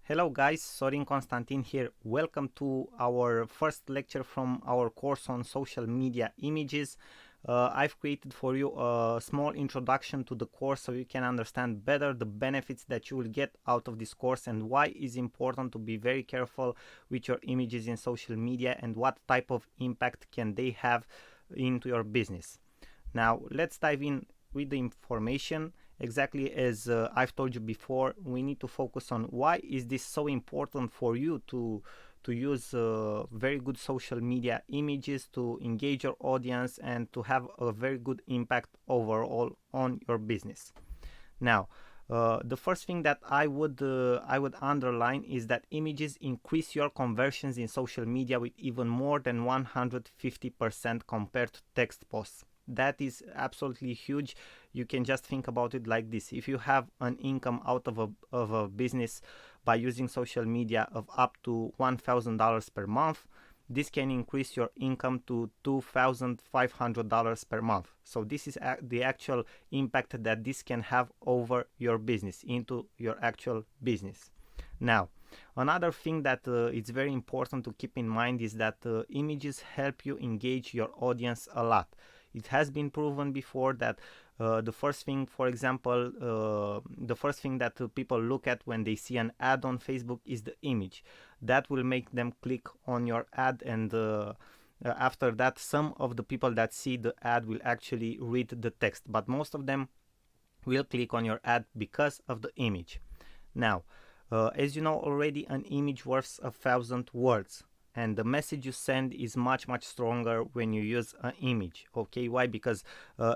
Hello guys, Sorin Constantin here. Welcome to our first lecture from our course on social media images. I've created for you a small introduction to the course so you can understand better the benefits that you will get out of this course and why it's important to be very careful with your images in social media and what type of impact can they have into your business. Now let's dive in with the information. Exactly as I've told you before, we need to focus on why is this so important for you to use very good social media images to engage your audience and to have a very good impact overall on your business. Now, the first thing that I would underline is that images increase your conversions in social media with even more than 150% compared to text posts. That is absolutely huge. You can just think about it like this: if you have an income out of a business by using social media of up to $1,000 per month, this can increase your income to $2,500 per month. So this is the actual impact that this can have over your business, into your actual business. Now, another thing that it's very important to keep in mind is that images help you engage your audience a lot. It has been proven before that the first thing, for example, the first thing that people look at when they see an ad on Facebook is the image. That will make them click on your ad, and after that, some of the people that see the ad will actually read the text, but most of them will click on your ad because of the image. Now, as you know already, an image worth 1,000 words. And the message you send is much stronger when you use an image. Okay, why? Because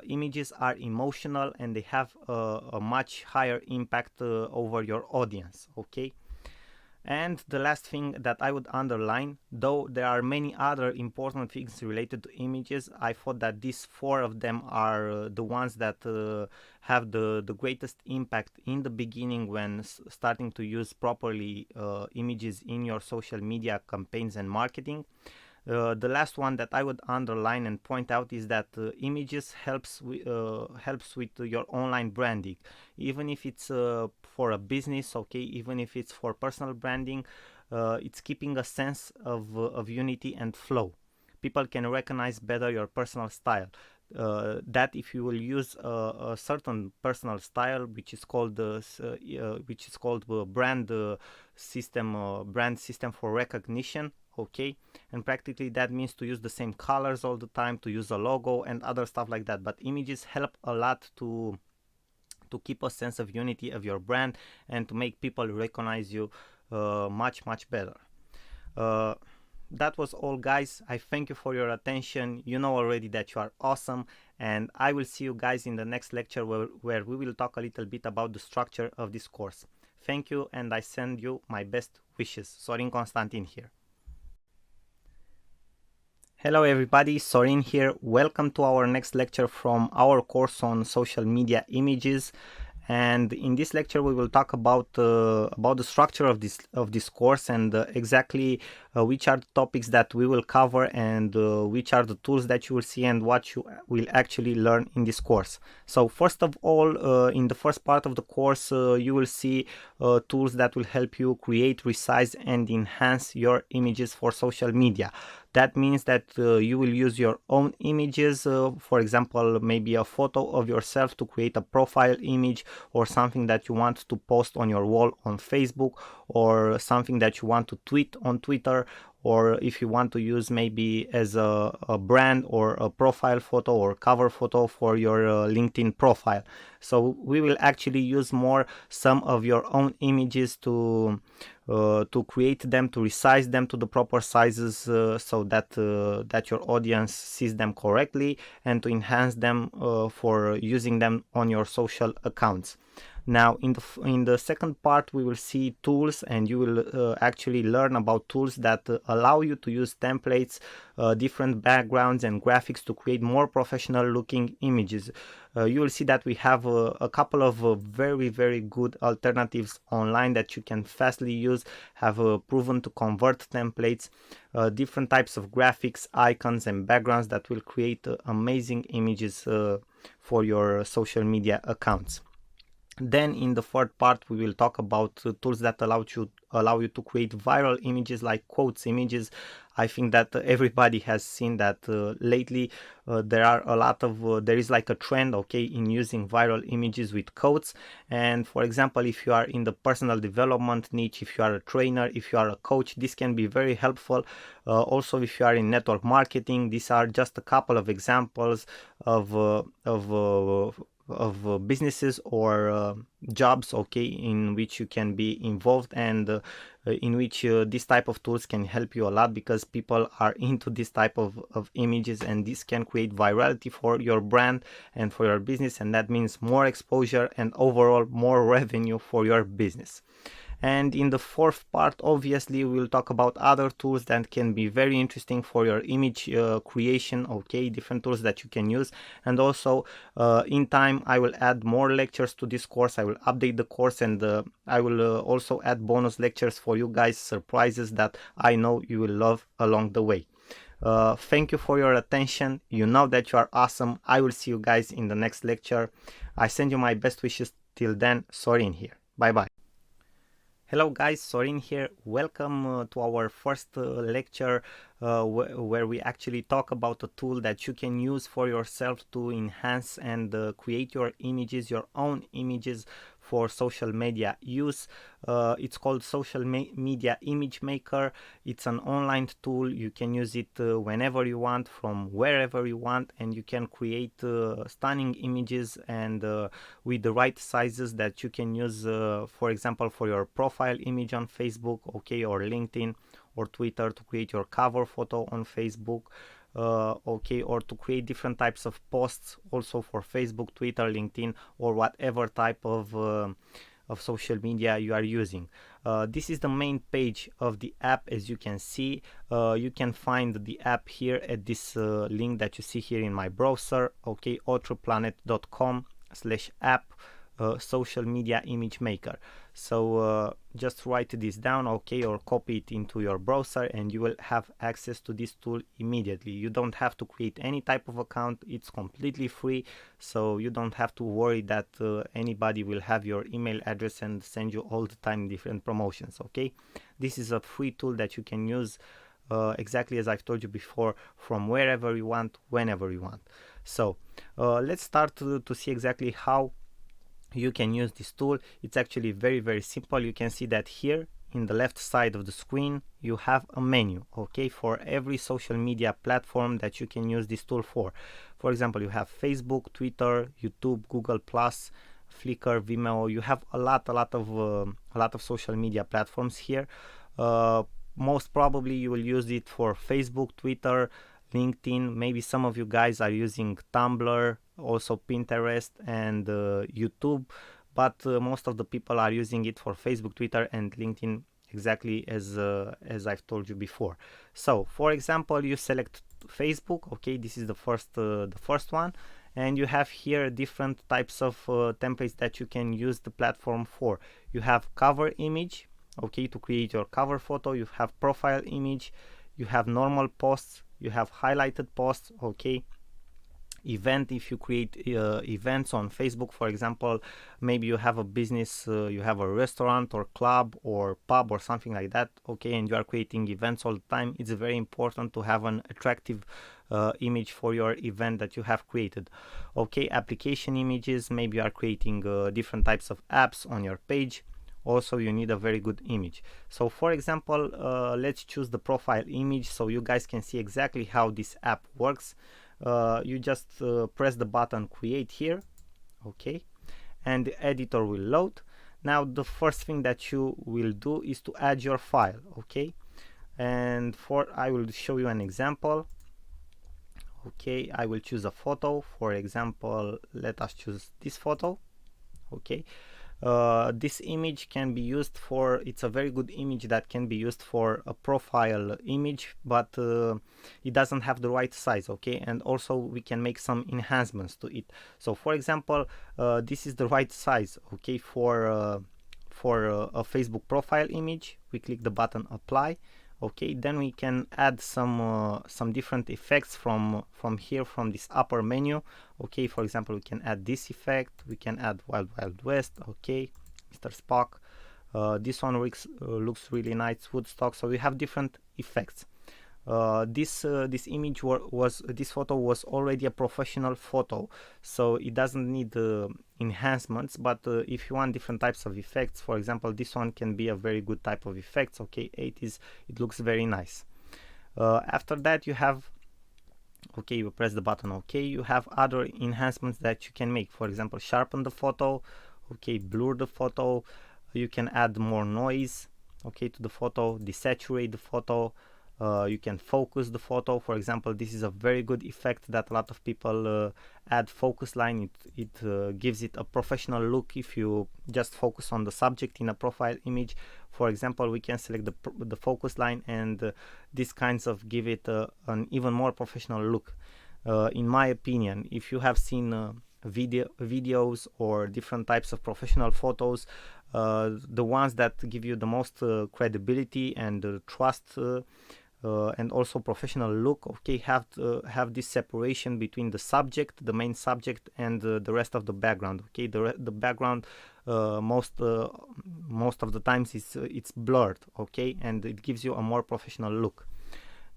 images are emotional and they have a much higher impact over your audience. Okay. And the last thing that I would underline, though there are many other important things related to images, I thought that these four of them are the ones that have the greatest impact in the beginning when starting to use properly images in your social media campaigns and marketing. The last one that I would underline and point out is that images helps with your online branding, even if it's for a business, okay, even if it's for personal branding. It's keeping a sense of unity and flow. People can recognize better your personal style. That if you will use a certain personal style, which is called brand system for recognition. Okay, and practically that means to use the same colors all the time, to use a logo and other stuff like that. But images help a lot to keep a sense of unity of your brand and to make people recognize you much better. That was all, guys. I thank you for your attention. You know already that you are awesome, and I will see you guys in the next lecture where we will talk a little bit about the structure of this course. Thank you, and I send you my best wishes. Sorin Constantin here. Hello everybody, Sorin here. Welcome to our next lecture from our course on social media images. And in this lecture we will talk about the structure of this course and exactly which are the topics that we will cover and which are the tools that you will see and what you will actually learn in this course. So first of all, in the first part of the course you will see tools that will help you create, resize and enhance your images for social media. That means that you will use your own images, for example, maybe a photo of yourself to create a profile image, or something that you want to post on your wall on Facebook, or something that you want to tweet on Twitter, or if you want to use maybe as a brand or a profile photo or cover photo for your LinkedIn profile. So we will actually use more some of your own images to create them, to resize them to the proper sizes so that that your audience sees them correctly, and to enhance them for using them on your social accounts. Now in the second part we will see tools, and you will actually learn about tools that allow you to use templates, different backgrounds and graphics to create more professional looking images. You will see that we have a couple of very good alternatives online that you can fastly use, have proven to convert templates, different types of graphics, icons and backgrounds that will create amazing images for your social media accounts. Then in the third part we will talk about tools that allow you to create viral images like quotes images. I think that everybody has seen that lately there is like a trend, okay, in using viral images with quotes. And for example, if you are in the personal development niche, if you are a trainer, if you are a coach, this can be very helpful. Also, if you are in network marketing, these are just a couple of examples of businesses or jobs, okay, in which you can be involved, and in which this type of tools can help you a lot, because people are into this type of images, and this can create virality for your brand and for your business, and that means more exposure and overall more revenue for your business. And in the fourth part, obviously, we'll talk about other tools that can be very interesting for your image creation, okay, different tools that you can use. And also, in time, I will add more lectures to this course. I will update the course, and I will also add bonus lectures for you guys, surprises that I know you will love along the way. Thank you for your attention. You know that you are awesome. I will see you guys in the next lecture. I send you my best wishes. Till then, Sorin here. Bye bye. Hello guys, Sorin here. Welcome to our first lecture where we actually talk about a tool that you can use for yourself to enhance and create your images, your own images for social media use. It's called Social Media Image Maker. It's an online tool. You can use it whenever you want, from wherever you want, and you can create stunning images and with the right sizes that you can use, for example, for your profile image on Facebook, okay, or LinkedIn or Twitter, to create your cover photo on Facebook, okay, or to create different types of posts also for Facebook, Twitter, LinkedIn, or whatever type of social media you are using. This is the main page of the app. As you can see, you can find the app here at this link that you see here in my browser, okay, authorplanet.com/app. Social media image maker. So just write this down, okay, or copy it into your browser, and you will have access to this tool immediately. You don't have to create any type of account. It's completely free, so you don't have to worry that anybody will have your email address and send you all the time different promotions, okay. This is a free tool that you can use exactly as I've told you before, from wherever you want, whenever you want. So let's start to see exactly how you can use this tool. It's actually very simple. You can see that here in the left side of the screen you have a menu, okay, for every social media platform that you can use this tool for. For example, you have Facebook, Twitter, YouTube, Google Plus, Flickr, Vimeo. You have a lot of social media platforms here. Most probably you will use it for Facebook, Twitter, LinkedIn. Maybe some of you guys are using Tumblr, also Pinterest and YouTube, but most of the people are using it for Facebook, Twitter, and LinkedIn, exactly as I've told you before. So, for example, you select Facebook. Okay, this is the first one, and you have here different types of templates that you can use the platform for. You have cover image, okay, to create your cover photo. You have profile image. You have normal posts. You have highlighted posts, okay. Event, if you create events on Facebook, for example, maybe you have a business, you have a restaurant or club or pub or something like that, okay, and you are creating events all the time. It's very important to have an attractive image for your event that you have created, okay. Application images, maybe you are creating different types of apps on your page. Also, you need a very good image. So for example, let's choose the profile image so you guys can see exactly how this app works. You just press the button create here, okay, and the editor will load. Now the first thing that you will do is to add your file, okay, and I will show you an example. Okay, I will choose a photo. For example, let us choose this photo, okay. This image can be used for, it's a very good image that can be used for a profile image, but it doesn't have the right size, okay, and also we can make some enhancements to it. So for example, this is the right size, okay, for a Facebook profile image. We click the button apply, Okay, then we can add some different effects from here, from this upper menu. Okay, for example, we can add this effect, we can add Wild Wild West. Okay, Mr. Spock. This one looks really nice, Woodstock. So we have different effects. This photo was already a professional photo, so it doesn't need enhancements. But if you want different types of effects, for example, this one can be a very good type of effects. Okay, 80s, it looks very nice. After that, you have, okay, you press the button OK, you have other enhancements that you can make. For example, sharpen the photo, okay, blur the photo, you can add more noise, okay, to the photo, desaturate the photo. You can focus the photo. For example, this is a very good effect that a lot of people add, focus line. It gives it a professional look if you just focus on the subject in a profile image. For example, we can select the focus line, and these kinds of give it an even more professional look. In my opinion, if you have seen videos or different types of professional photos, the ones that give you the most credibility and trust and also professional look, okay, have this separation between the subject, the main subject, and the rest of the background. Okay, the background most of the times it's blurred, okay, and it gives you a more professional look.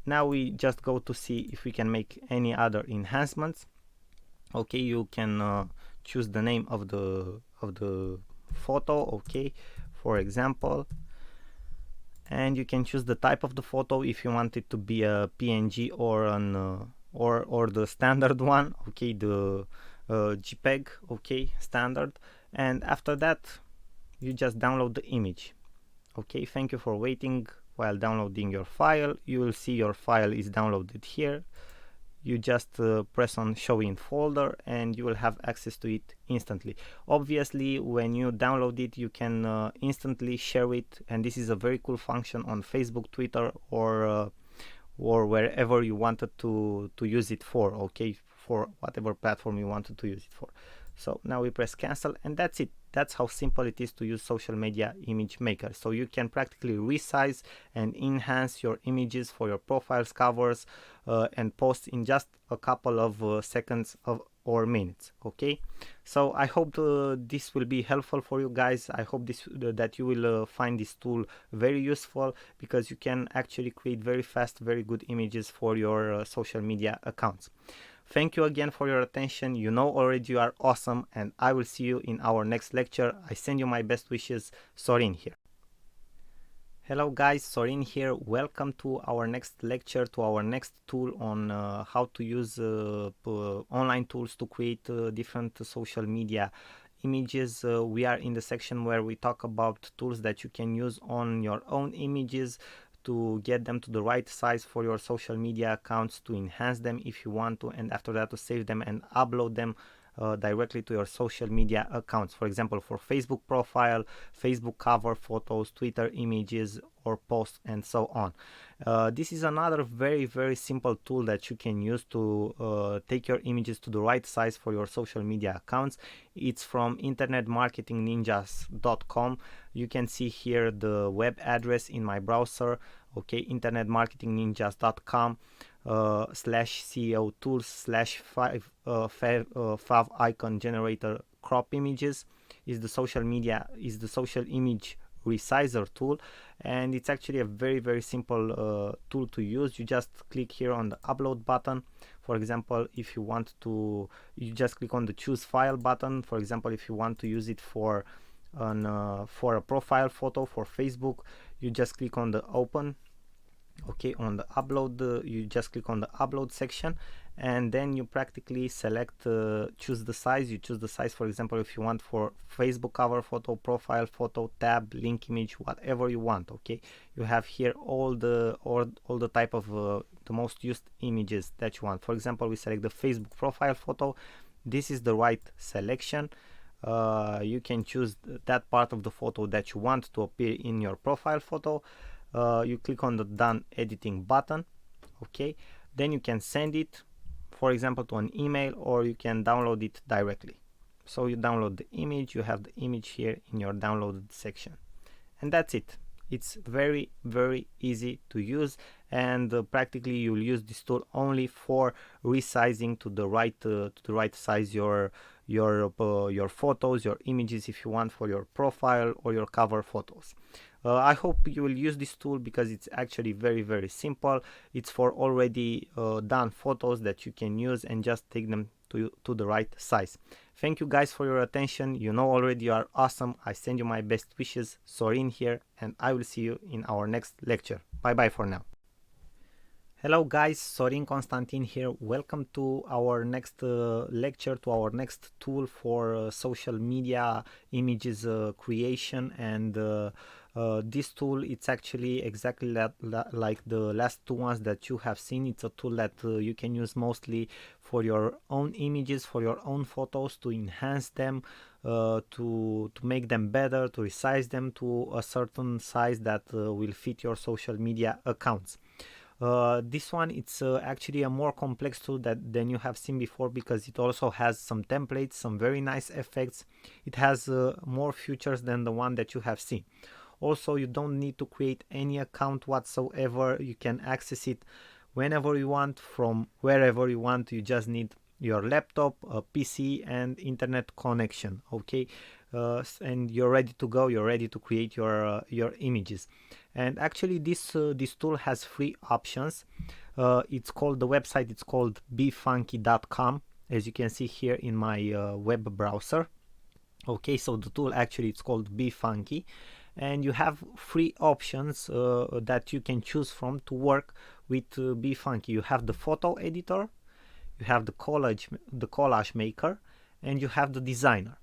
Now we just go to see if we can make any other enhancements. Okay, you can choose the name of the photo, okay, for example, and you can choose the type of the photo, if you want it to be a PNG or an or the standard one, okay, the JPEG, okay, standard. And after that, you just download the image. Okay, thank you for waiting while downloading your file. You will see your file is downloaded here. You just press on show in folder and you will have access to it instantly. Obviously, when you download it, you can instantly share it, and this is a very cool function on Facebook, Twitter, or wherever you wanted to use it for, okay, for whatever platform you wanted to use it for. So now we press cancel, and that's it. That's how simple it is to use Social Media Image Maker. So you can practically resize and enhance your images for your profiles, covers, and posts in just a couple of seconds or minutes. Okay, so I hope this will be helpful for you guys. I hope that you will find this tool very useful, because you can actually create very fast, very good images for your social media accounts. Thank you again for your attention. You know already you are awesome, and I will see you in our next lecture. I send you my best wishes. Sorin here. Hello guys, Sorin here. Welcome to our next lecture, to our next tool on how to use online tools to create different social media images. We are in the section where we talk about tools that you can use on your own images to get them to the right size for your social media accounts, to enhance them if you want to, and after that to save them and upload them directly to your social media accounts. For example, for Facebook profile, Facebook cover photos, Twitter images or posts, and so on. This is another very simple tool that you can use to take your images to the right size for your social media accounts. It's from internetmarketingninjas.com. You can see here the web address in my browser, okay, internetmarketingninjas.com /CEO tools /fav icon generator crop images is the social image resizer tool, and it's actually a very simple tool to use. You just click here on the upload button. For example, if you want to, you just click on the choose file button. For example, if you want to use it for a profile photo for Facebook, you just click on the open. Okay, on the upload, you just click on the upload section, and then you practically select, choose the size. You choose the size, for example, if you want for Facebook cover photo, profile photo, tab, link image, whatever you want. Okay, you have here all the type of the most used images that you want. For example, we select the Facebook profile photo. This is the right selection. You can choose that part of the photo that you want to appear in your profile photo. You click on the done editing button. Okay, then you can send it, for example, to an email, or you can download it directly. So you download the image, you have the image here in your downloaded section, and that's it. It's very easy to use, and practically you'll use this tool only for resizing to the right size your photos, your images, if you want, for your profile or your cover photos. I hope you will use this tool because it's actually very simple. It's for already done photos that you can use and just take them to the right size. Thank you guys for your attention. You know already you are awesome. I send you my best wishes. Sorin here, and I will see you in our next lecture. Bye bye for now. Hello guys, Sorin Constantin here. Welcome to our next lecture, to our next tool for social media images creation. And this tool, it's actually exactly like the last two ones that you have seen. It's a tool that you can use mostly for your own images, for your own photos, to enhance them, to make them better, to resize them to a certain size that will fit your social media accounts. This one, it's actually a more complex tool than you have seen before, because it also has some templates, some very nice effects. It has more features than the one that you have seen. Also, you don't need to create any account whatsoever. You can access it whenever you want, from wherever you want. You just need your laptop, a PC, and internet connection. Okay, and you're ready to go. You're ready to create your images. And actually, this tool has 3 options. It's called, the website, it's called befunky.com, as you can see here in my web browser. Okay, so the tool actually, it's called BeFunky, and you have 3 options that you can choose from to work with BeFunky. You have the photo editor, you have the collage maker, and you have the designer.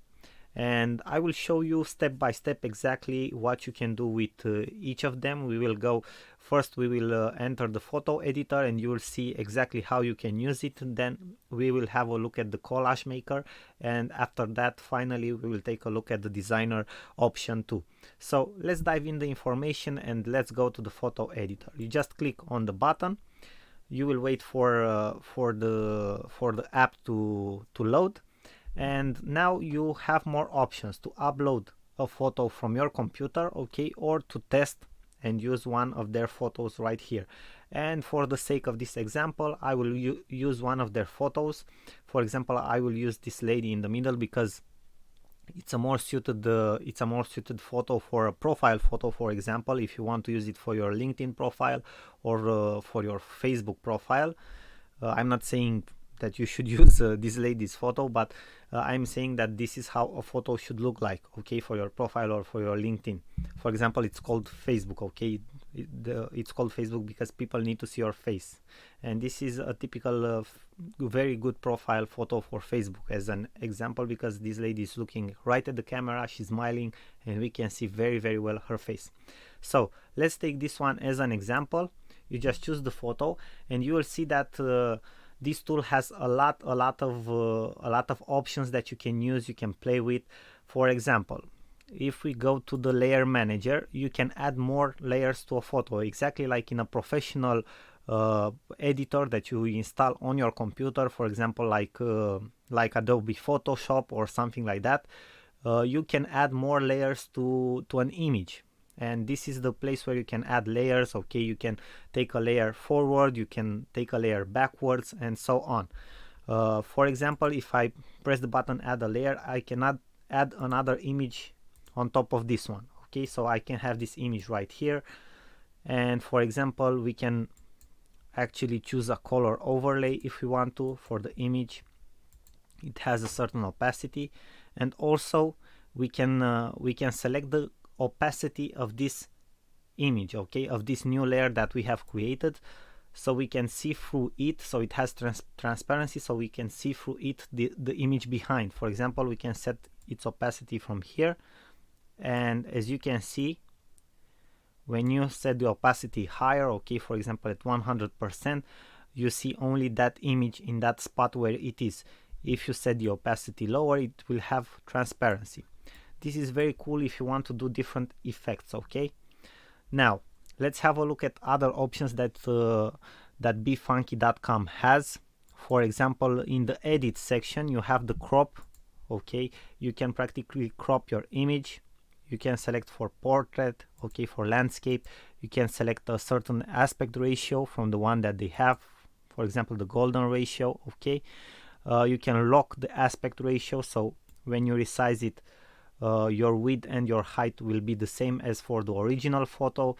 And I will show you step by step exactly what you can do with each of them. We will go first, we will enter the photo editor, and you will see exactly how you can use it. Then we will have a look at the collage maker, and after that, finally, we will take a look at the designer option too. So let's dive in the information and let's go to the photo editor. You just click on the button. You will wait for the app to load. And now you have more options to upload a photo from your computer, okay, or to test and use one of their photos right here. And for the sake of this example, I will use one of their photos. For example, I will use this lady in the middle because it's a more suited photo for a profile photo. For example, if you want to use it for your LinkedIn profile or for your Facebook profile. I'm not saying that you should use this lady's photo, but I'm saying that this is how a photo should look like, okay, for your profile or for your LinkedIn. For example, it's called Facebook, okay. It's called Facebook because people need to see your face, and this is a typical very good profile photo for Facebook, as an example, because this lady is looking right at the camera, she's smiling, and we can see very well her face. So let's take this one as an example. You just choose the photo, and you will see that this tool has a lot of options that you can use, you can play with. For example, if we go to the layer manager, you can add more layers to a photo, exactly like in a professional editor that you install on your computer, for example, like Adobe Photoshop or something like that. You can add more layers to an image. And this is the place where you can add layers, okay. You can take a layer forward, you can take a layer backwards, and so on. For example, if I press the button add a layer, I cannot add another image on top of this one, okay. So I can have this image right here, and for example, we can actually choose a color overlay if we want to for the image. It has a certain opacity, and also we can select the opacity of this image, okay, of this new layer that we have created, so we can see through it. So it has transparency, so we can see through it the image behind. For example, we can set its opacity from here, and as you can see, when you set the opacity higher, okay, for example at 100%, you see only that image in that spot where it is. If you set the opacity lower, it will have transparency. This is very cool if you want to do different effects, okay. Now let's have a look at other options that befunky.com has. For example, in the edit section, you have the crop, okay. You can practically crop your image you can select for portrait, okay, for landscape. You can select a certain aspect ratio from the one that they have, for example the golden ratio, okay. You can lock the aspect ratio, so when you resize it, your width and your height will be the same as for the original photo,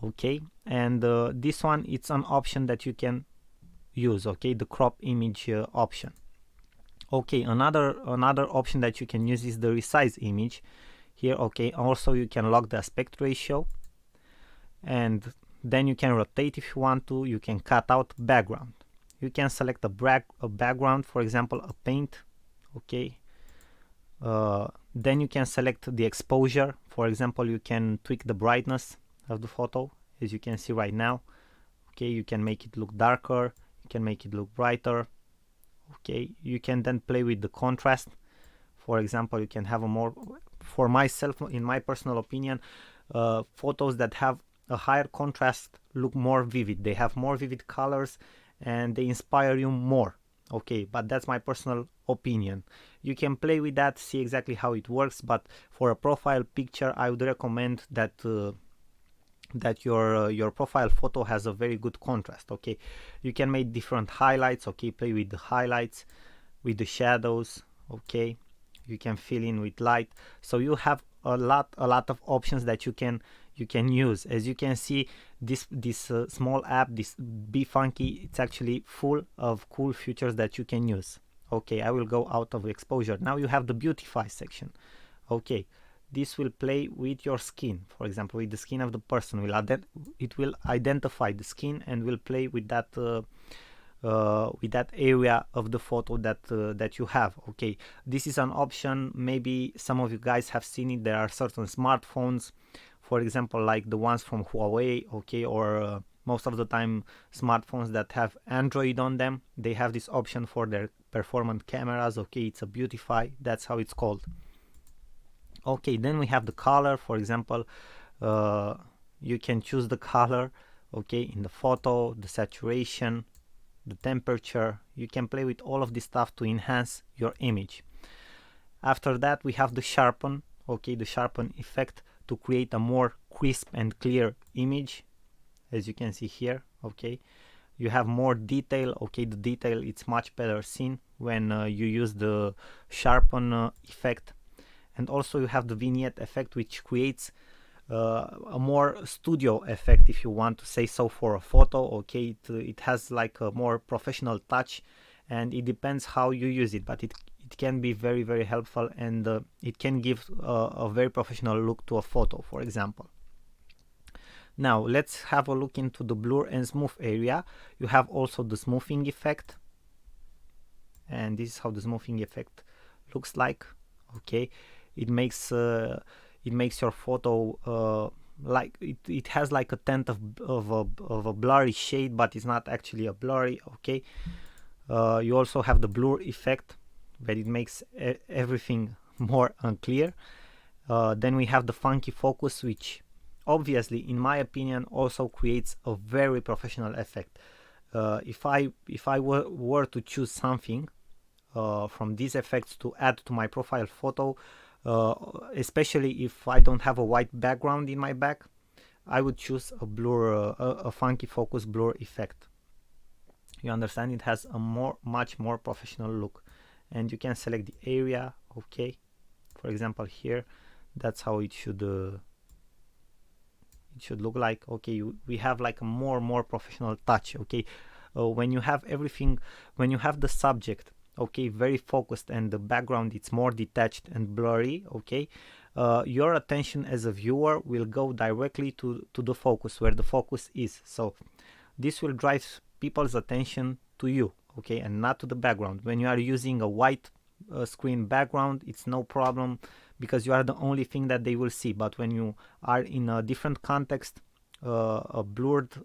okay. And this one, it's an option that you can use, okay, the crop image option. Okay, another option that you can use is the resize image here, okay. Also you can lock the aspect ratio, and then you can rotate if you want to. You can cut out background. You can select a background, for example a paint, okay. Then you can select the exposure. For example, you can tweak the brightness of the photo, as you can see right now, okay. You can make it look darker, you can make it look brighter, okay. You can then play with the contrast. For example, you can have a more, for myself, in my personal opinion, photos that have a higher contrast look more vivid. They have more vivid colors and they inspire you more, okay. But that's my personal opinion. You can play with that, see exactly how it works, but for a profile picture I would recommend that that your profile photo has a very good contrast, okay. You can make different highlights, okay, play with the highlights, with the shadows, okay. You can fill in with light, so you have a lot of options that you can use. As you can see, this small app, this BeFunky, it's actually full of cool features that you can use. Okay, I will go out of exposure. Now you have the beautify section, okay. This will play with your skin, for example with the skin of the person. It will identify the skin and will play with that area of the photo that you have, okay. This is an option, maybe some of you guys have seen it. There are certain smartphones, for example like the ones from Huawei, okay, or most of the time smartphones that have Android on them, they have this option for their performant cameras, okay. It's a beautify, that's how it's called. Okay, then we have the color. For example, you can choose the color, okay, in the photo, the saturation, the temperature. You can play with all of this stuff to enhance your image. After that we have the sharpen, okay, the sharpen effect to create a more crisp and clear image, as you can see here, okay. You have more detail, okay. The detail, it's much better seen when you use the sharpen effect. And also you have the vignette effect, which creates a more studio effect, if you want to say so, for a photo, okay. It has like a more professional touch, and it depends how you use it, but it can be very, very helpful, and it can give a very professional look to a photo, for example. Now let's have a look into the blur and smooth area. You have also the smoothing effect, and this is how the smoothing effect looks like, okay. It makes your photo like it has like a tint of a blurry shade, but it's not actually a blurry, okay. You also have the blur effect, but it makes everything more unclear. Then we have the funky focus, which obviously, in my opinion, also creates a very professional effect. If I were to choose something from these effects to add to my profile photo, especially if I don't have a white background in my back, I would choose a blur, a funky focus blur effect. You understand? It has a much more professional look, and you can select the area, okay. For example here, that's how it should look like, okay. We have like a more professional touch, okay. When you have everything, when you have the subject, okay, very focused, and the background it's more detached and blurry, okay, your attention as a viewer will go directly to the focus, where the focus is. So this will drive people's attention to you, okay, and not to the background. When you are using a white screen background, it's no problem, because you are the only thing that they will see. But when you are in a different context, a blurred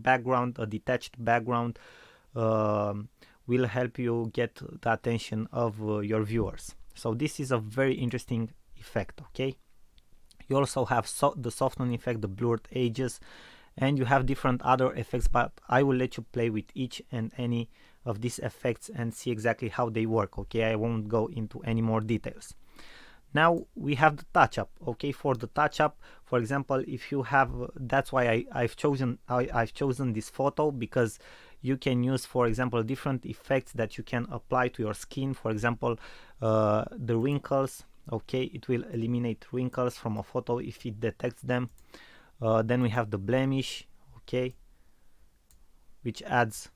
background, a detached background, will help you get the attention of your viewers. So this is a very interesting effect, okay. You also have the soften effect, the blurred edges, and you have different other effects, but I will let you play with each and any of these effects and see exactly how they work, okay. I won't go into any more details. Now we have the touch up. Okay, for the touch up, for example, if you have, that's why I've chosen this photo, because you can use, for example, different effects that you can apply to your skin. For example, the wrinkles. Okay, it will eliminate wrinkles from a photo if it detects them. Then we have the blemish. Okay, which adds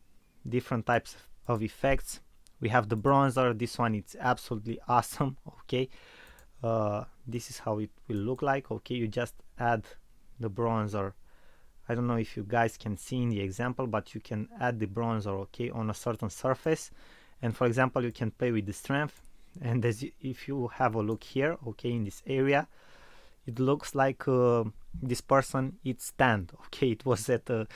different types of effects. We have the bronzer. This one, it's absolutely awesome. Okay, this is how it will look like. Okay, you just add the bronzer. I don't know if you guys can see in the example, but you can add the bronzer, okay, on a certain surface. And for example, you can play with the strength. And if you have a look here, okay, in this area, it looks like this person it's tanned. Okay, it was at a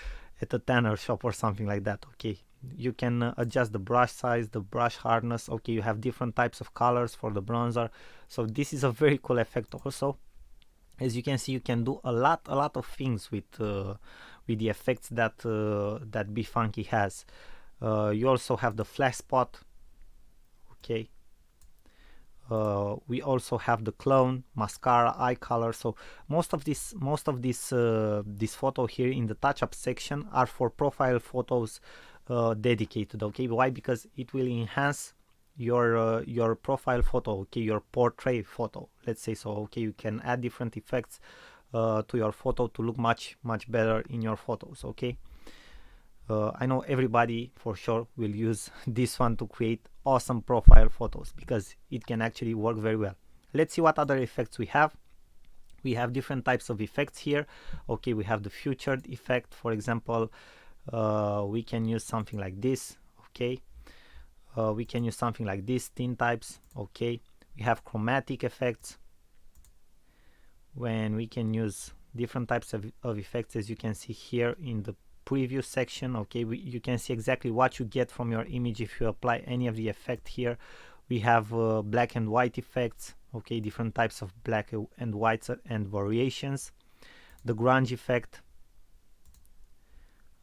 tanner shop or something like that. Okay, you can adjust the brush size, the brush hardness. Okay, you have different types of colors for the bronzer. So this is a very cool effect also. As you can see, you can do a lot of things with the effects that that BeFunky has. You also have the flash spot. Okay, we also have the clone, mascara, eye color. So most of this this photo here in the touch up section are for profile photos dedicated. Okay, why? Because it will enhance your profile photo, okay, your portrait photo, let's say. So okay, you can add different effects to your photo to look much better in your photos. Okay, I know everybody for sure will use this one to create awesome profile photos, because it can actually work very well. Let's see what other effects we have. We have different types of effects here. Okay, we have the featured effect, for example. We can use something like this. Okay, we can use something like this, thin types. Okay, we have chromatic effects, when we can use different types of effects, as you can see here in the preview section. Okay, you can see exactly what you get from your image if you apply any of the effect here. We have black and white effects. Okay, different types of black and whites and variations. The grunge effect,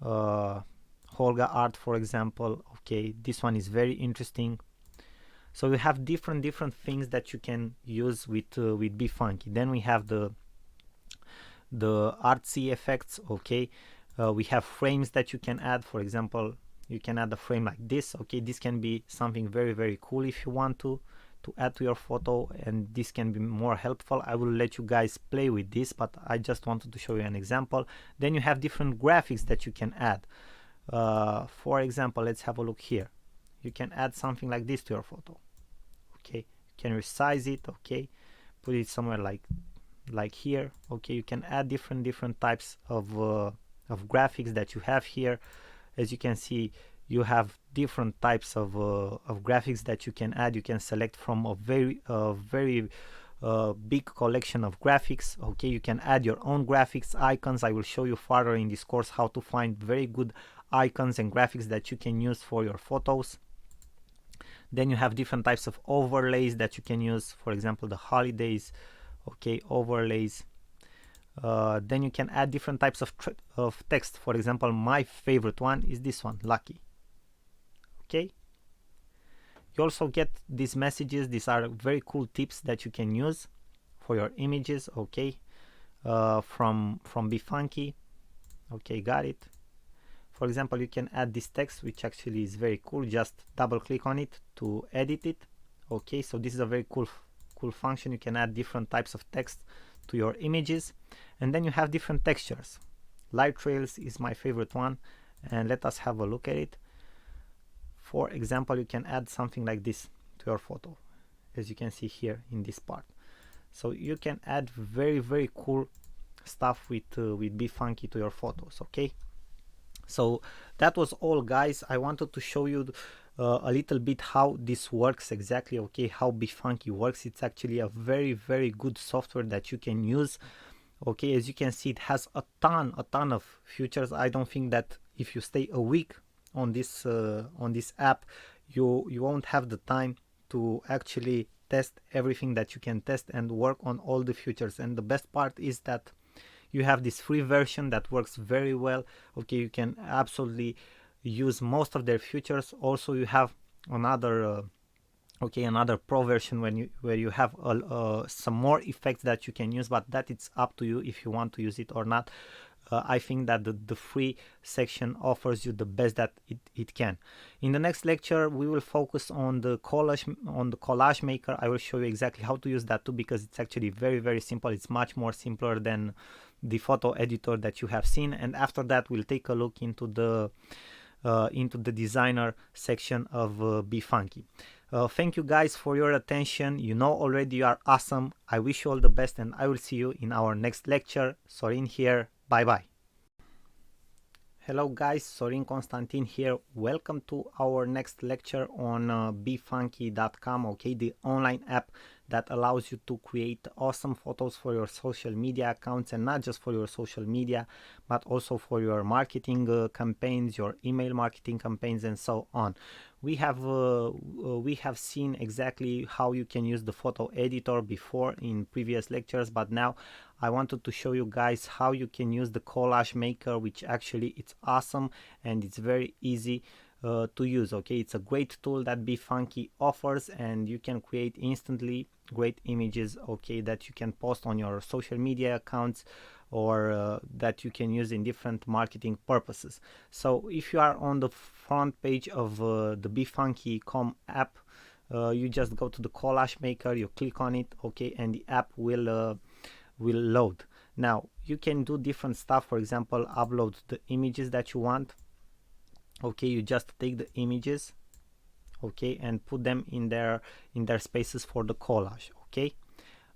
Holga art, for example. Okay, this one is very interesting. So we have different things that you can use with BeFunky. Then we have the artsy effects. Okay, we have frames that you can add. For example, you can add a frame like this. Okay, this can be something very cool if you want to add to your photo, and this can be more helpful. I will let you guys play with this, but I just wanted to show you an example. Then you have different graphics that you can add. For example, let's have a look here. You can add something like this to your photo. Okay, you can resize it. Okay, put it somewhere like here. Okay, you can add different types of graphics that you have here. As you can see, you have different types of graphics that you can add. You can select from a very big collection of graphics. Okay, you can add your own graphics, icons. I will show you further in this course how to find very good icons and graphics that you can use for your photos. Then you have different types of overlays that you can use, for example, the holidays. Okay, overlays. Then you can add different types of text. For example, my favorite one is this one, lucky. Okay, you also get these messages. These are very cool tips that you can use for your images. Okay, from BeFunky. Okay, got it. For example, you can add this text, which actually is very cool. Just double click on it to edit it. Okay, so this is a very cool function. You can add different types of text to your images. And then you have different textures. Light trails is my favorite one, and let us have a look at it. For example, you can add something like this to your photo, as you can see here in this part. So you can add very cool stuff with BeFunky to your photos. Okay, so that was all, guys. I wanted to show you a little bit how this works exactly. Okay, how BeFunky works. It's actually a very good software that you can use. Okay, as you can see, it has a ton of features. I don't think that if you stay a week on this app, you won't have the time to actually test everything that you can test and work on all the features. And the best part is that you have this free version that works very well. Okay, you can absolutely use most of their features. Also, you have another Okay, another pro version where you have some more effects that you can use, but that it's up to you if you want to use it or not. I think that the free section offers you the best that it can. In the next lecture, we will focus on the collage maker. I will show you exactly how to use that too, because it's actually very simple. It's much more simpler than the photo editor that you have seen. And after that, we'll take a look into the designer section of BeFunky. Thank you guys for your attention. You know already you are awesome. I wish you all the best, and I will see you in our next lecture. Sorin here. Bye bye. Hello guys, Sorin Constantin here. Welcome to our next lecture on befunky.com, okay, the online app that allows you to create awesome photos for your social media accounts, and not just for your social media, but also for your marketing campaigns, your email marketing campaigns, and so on. We have seen exactly how you can use the photo editor before in previous lectures, but now I wanted to show you guys how you can use the collage maker, which actually it's awesome and it's very easy to use. Okay, it's a great tool that BeFunky offers, and you can create instantly great images, okay, that you can post on your social media accounts, or that you can use in different marketing purposes. So if you are on the front page of the befunky.com app, you just go to the collage maker, you click on it, okay, and the app will load. Now you can do different stuff. For example, upload the images that you want. Okay, you just take the images, okay, and put them in their spaces for the collage. Okay,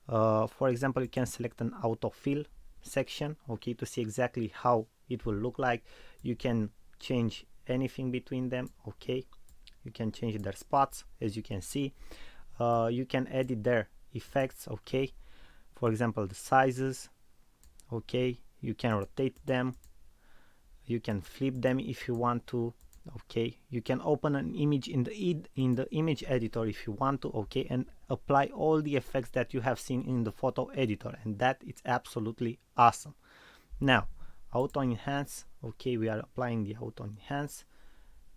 for example, you can select an autofill section, okay, to see exactly how it will look like. You can change anything between them, okay, you can change their spots, as you can see. You can edit their effects, okay, for example, the sizes, okay, you can rotate them, you can flip them if you want to, okay, you can open an image in the image editor if you want to, okay, and apply all the effects that you have seen in the photo editor, and that it's absolutely awesome. Now auto enhance, okay, we are applying the auto enhance,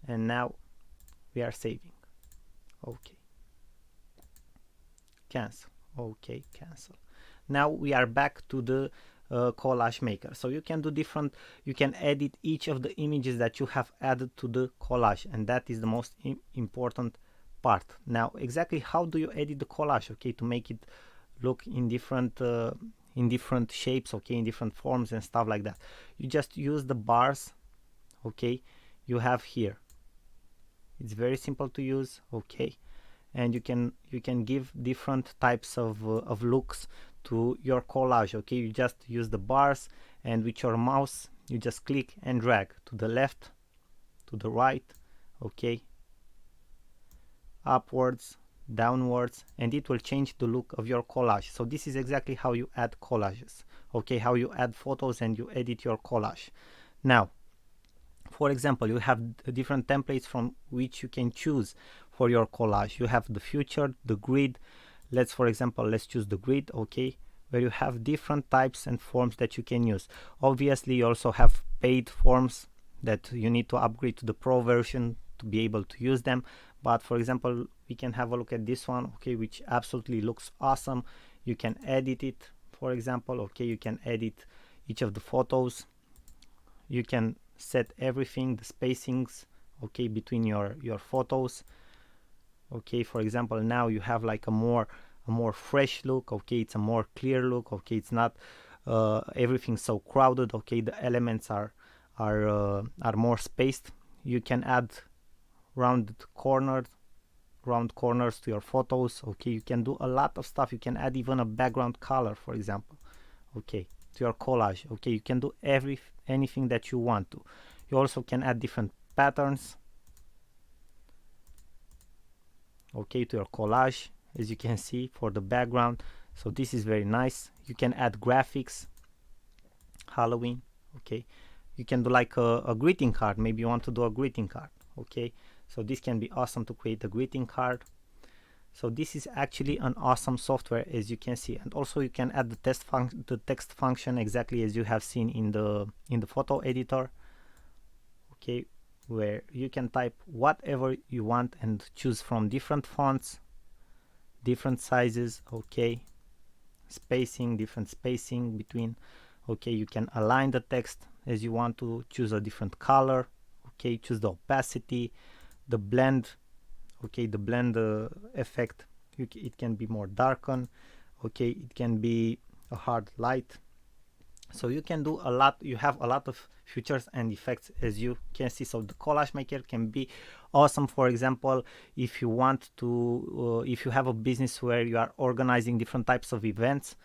and now we are saving, okay, cancel, okay, cancel. Now we are back to the collage maker. So you can do you can edit each of the images that you have added to the collage, and that is the most important part. Now exactly how do you edit the collage, okay, to make it look in different shapes, okay, in different forms and stuff like that? You just use the bars, okay, you have here. It's very simple to use, okay, and you can give different types of looks to your collage, okay. You just use the bars, and with your mouse you just click and drag to the left, to the right, okay, upwards, downwards, and it will change the look of your collage. So this is exactly how you add collages, okay, how you add photos and you edit your collage. Now for example, you have different templates from which you can choose for your collage. You have the future, the grid. For example, let's choose the grid, okay, where you have different types and forms that you can use. Obviously you also have paid forms that you need to upgrade to the pro version to be able to use them, but for example we can have a look at this one, okay, which absolutely looks awesome. You can edit it, for example, okay, you can edit each of the photos, you can set everything, the spacings, okay, between your photos, okay. For example, now you have like a more fresh look, okay, it's a more clear look, okay, it's not everything so crowded, okay, the elements are more spaced. You can add round corners to your photos, okay, you can do a lot of stuff. You can add even a background color, for example, okay, to your collage, okay. You can do anything that you want to. You also can add different patterns, okay, to your collage, as you can see, for the background. So this is very nice. You can add graphics, Halloween, okay. You can do like a greeting card. Maybe you want to do a greeting card, okay, so this can be awesome to create a greeting card. So this is actually an awesome software, as you can see. And also you can add the text function exactly as you have seen in the photo editor, okay, where you can type whatever you want and choose from different fonts, different sizes, okay, spacing, different spacing between, okay, you can align the text as you want to, choose a different color, okay, choose the opacity, the blend, okay, the blend effect, it can be more darken, okay, it can be a hard light. So you can do a lot, you have a lot of features and effects as you can see. So the collage maker can be awesome, for example, if you want to if you have a business where you are organizing different types of events,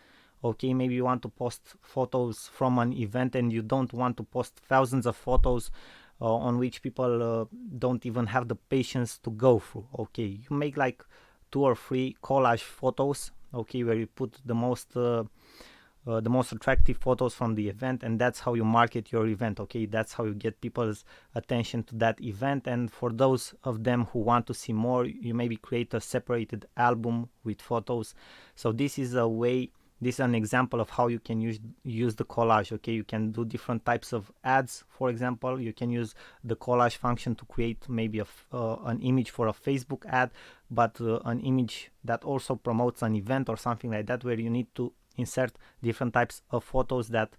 okay, maybe you want to post photos from an event and you don't want to post thousands of photos on which people don't even have the patience to go through, okay, you make like 2 or 3 collage photos, okay, where you put the most attractive photos from the event, and that's how you market your event, okay, that's how you get people's attention to that event. And for those of them who want to see more, you maybe create a separated album with photos. So this is a way, this is an example of how you can use the collage, okay, you can do different types of ads. For example, you can use the collage function to create maybe an image for a Facebook ad, but an image that also promotes an event or something like that, where you need to insert different types of photos that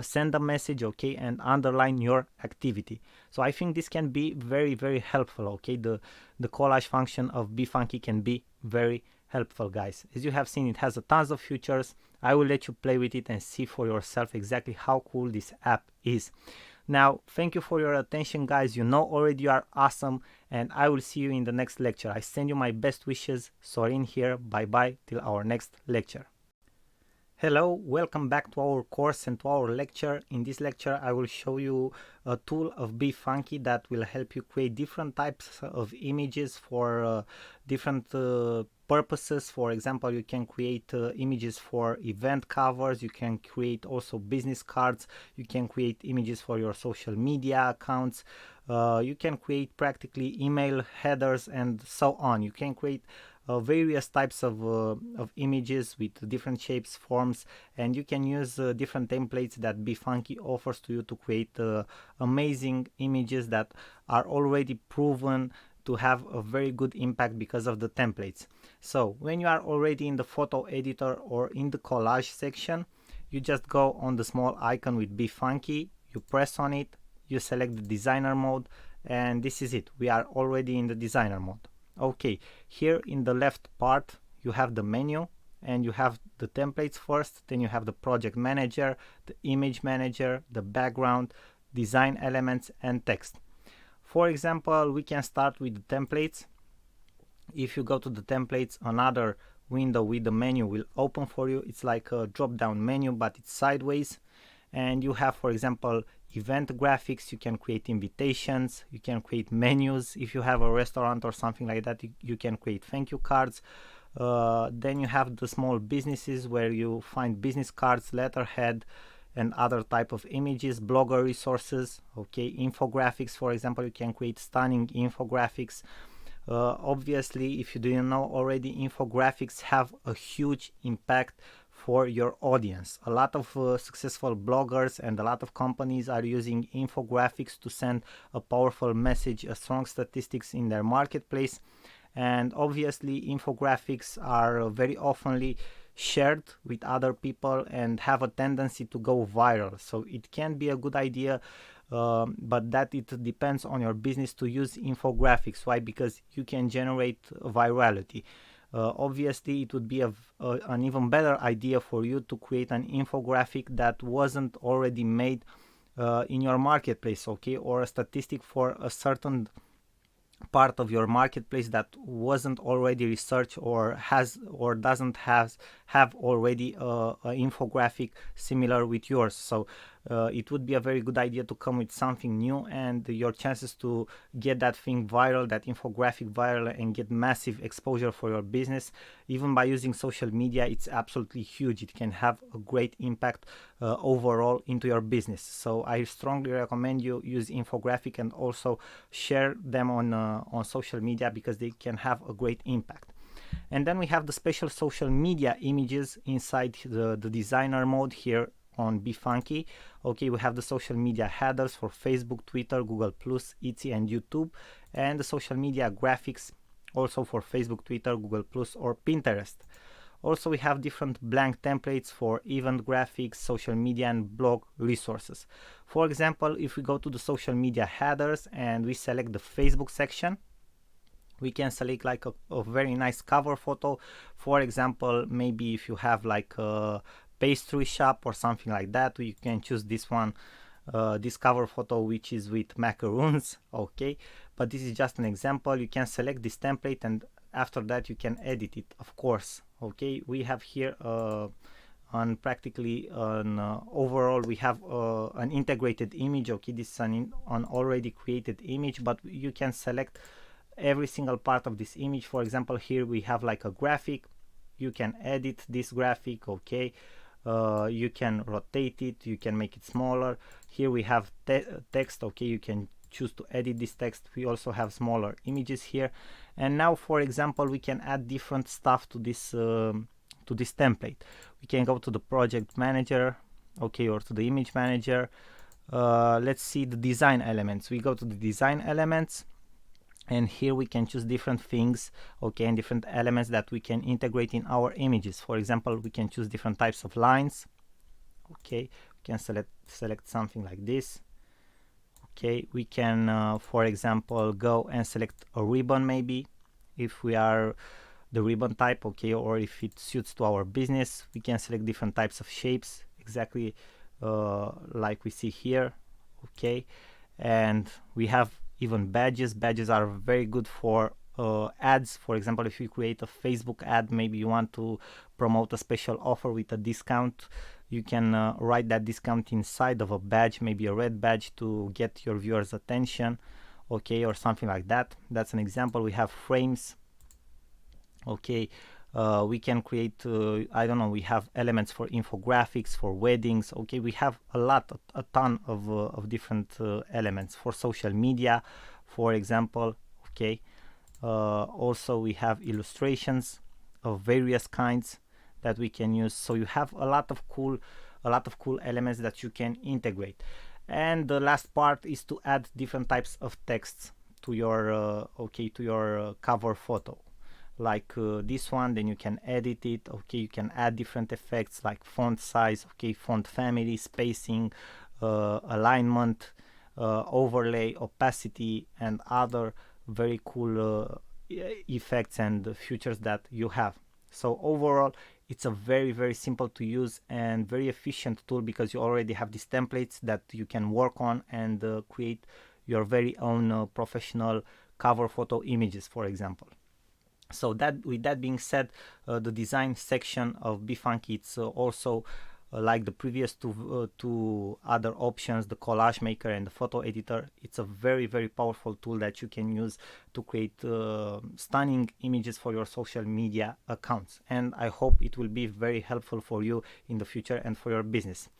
send a message, okay, and underline your activity. So I think this can be very, very helpful, okay, the collage function of BeFunky can be very helpful, guys. As you have seen, it has a tons of features. I will let you play with it and see for yourself exactly how cool this app is. Now, thank you for your attention, guys. You know already you are awesome, and I will see you in the next lecture. I send you my best wishes. Sorin here. Bye bye till our next lecture. Hello, welcome back to our course and to our lecture. In this lecture I will show you a tool of BeFunky that will help you create different types of images for different purposes. For example, you can create images for event covers, you can create also business cards, you can create images for your social media accounts, you can create practically email headers and so on. You can create various types of images with different shapes, forms, and you can use different templates that BeFunky offers to you to create amazing images that are already proven to have a very good impact because of the templates. So when you are already in the photo editor or in the collage section, you just go on the small icon with BeFunky, you press on it, you select the designer mode, and this is it. We are already in the designer mode. Okay, here in the left part you have the menu and you have the templates first, then you have the project manager, the image manager, the background, design elements, and text. For example, we can start with the templates. If you go to the templates, another window with the menu will open for you. It's like a drop down menu, but it's sideways, and you have, for example, event graphics. You can create invitations, you can create menus. If you have a restaurant or something like that, you can create thank you cards. Then you have the small businesses where you find business cards, letterhead, and other type of images, blogger resources, okay, infographics. For example, you can create stunning infographics. Obviously, if you didn't know already, infographics have a huge impact for your audience. A lot of successful bloggers and a lot of companies are using infographics to send a powerful message, a strong statistics in their marketplace. And obviously infographics are very oftenly shared with other people and have a tendency to go viral. So it can be a good idea, but that it depends on your business to use infographics. Why? Because you can generate virality. Obviously it would be an even better idea for you to create an infographic that wasn't already made in your marketplace, okay, or a statistic for a certain part of your marketplace that wasn't already researched or has or doesn't have already a infographic similar with yours. So it would be a very good idea to come with something new, and your chances to get that thing viral, that infographic viral, and get massive exposure for your business, even by using social media, it's absolutely huge. It can have a great impact overall into your business. So I strongly recommend you use infographic and also share them on social media, because they can have a great impact. And then we have the special social media images inside the designer mode here on BeFunky. Okay, we have the social media headers for Facebook, Twitter, Google+, Etsy, and YouTube, and the social media graphics also for Facebook, Twitter, Google Plus, or Pinterest. Also, we have different blank templates for event graphics, social media, and blog resources. For example, if we go to the social media headers and we select the Facebook section, we can select like a very nice cover photo. For example, maybe if you have like a pastry shop or something like that, you can choose this one, this cover photo, which is with macaroons. Okay, but this is just an example. You can select this template, and after that you can edit it, of course. Okay, we have here on practically on overall we have an integrated image. Okay, this is an already created image, but you can select every single part of this image. For example, here we have like a graphic. You can edit this graphic. Okay, you can rotate it, you can make it smaller. Here we have text. Okay, you can choose to edit this text. We also have smaller images here. And now, for example, we can add different stuff to this template. We can go to the project manager, okay, or to the image manager. Let's see the design elements. We go to the design elements, and here we can choose different things, okay, and different elements that we can integrate in our images. For example, we can choose different types of lines. Okay, we can select something like this. Okay, we can for example go and select a ribbon, maybe if we are the ribbon type, okay, or if it suits to our business. We can select different types of shapes, exactly like we see here. Okay, and we have even badges. Badges are very good for ads. For example, if you create a Facebook ad, maybe you want to promote a special offer with a discount, you can write that discount inside of a badge, maybe a red badge, to get your viewers' attention, okay, or something like that. That's an example. We have frames. Okay, we can create I don't know, we have elements for infographics, for weddings. Okay, we have a ton of different elements for social media, for example. Okay, also we have illustrations of various kinds that we can use. So you have a lot of cool elements that you can integrate. And the last part is to add different types of texts to your cover photo, like this one. Then you can edit it. Okay, you can add different effects like font size, okay, font family, spacing, alignment, overlay, opacity, and other very cool effects and features that you have. So overall, it's a very simple to use and very efficient tool, because you already have these templates that you can work on and create your very own professional cover photo images, for example. So that, with that being said, the design section of Befunky, it's also like the previous two other options, the collage maker and the photo editor. It's a very powerful tool that you can use to create stunning images for your social media accounts, and I hope it will be very helpful for you in the future and for your business.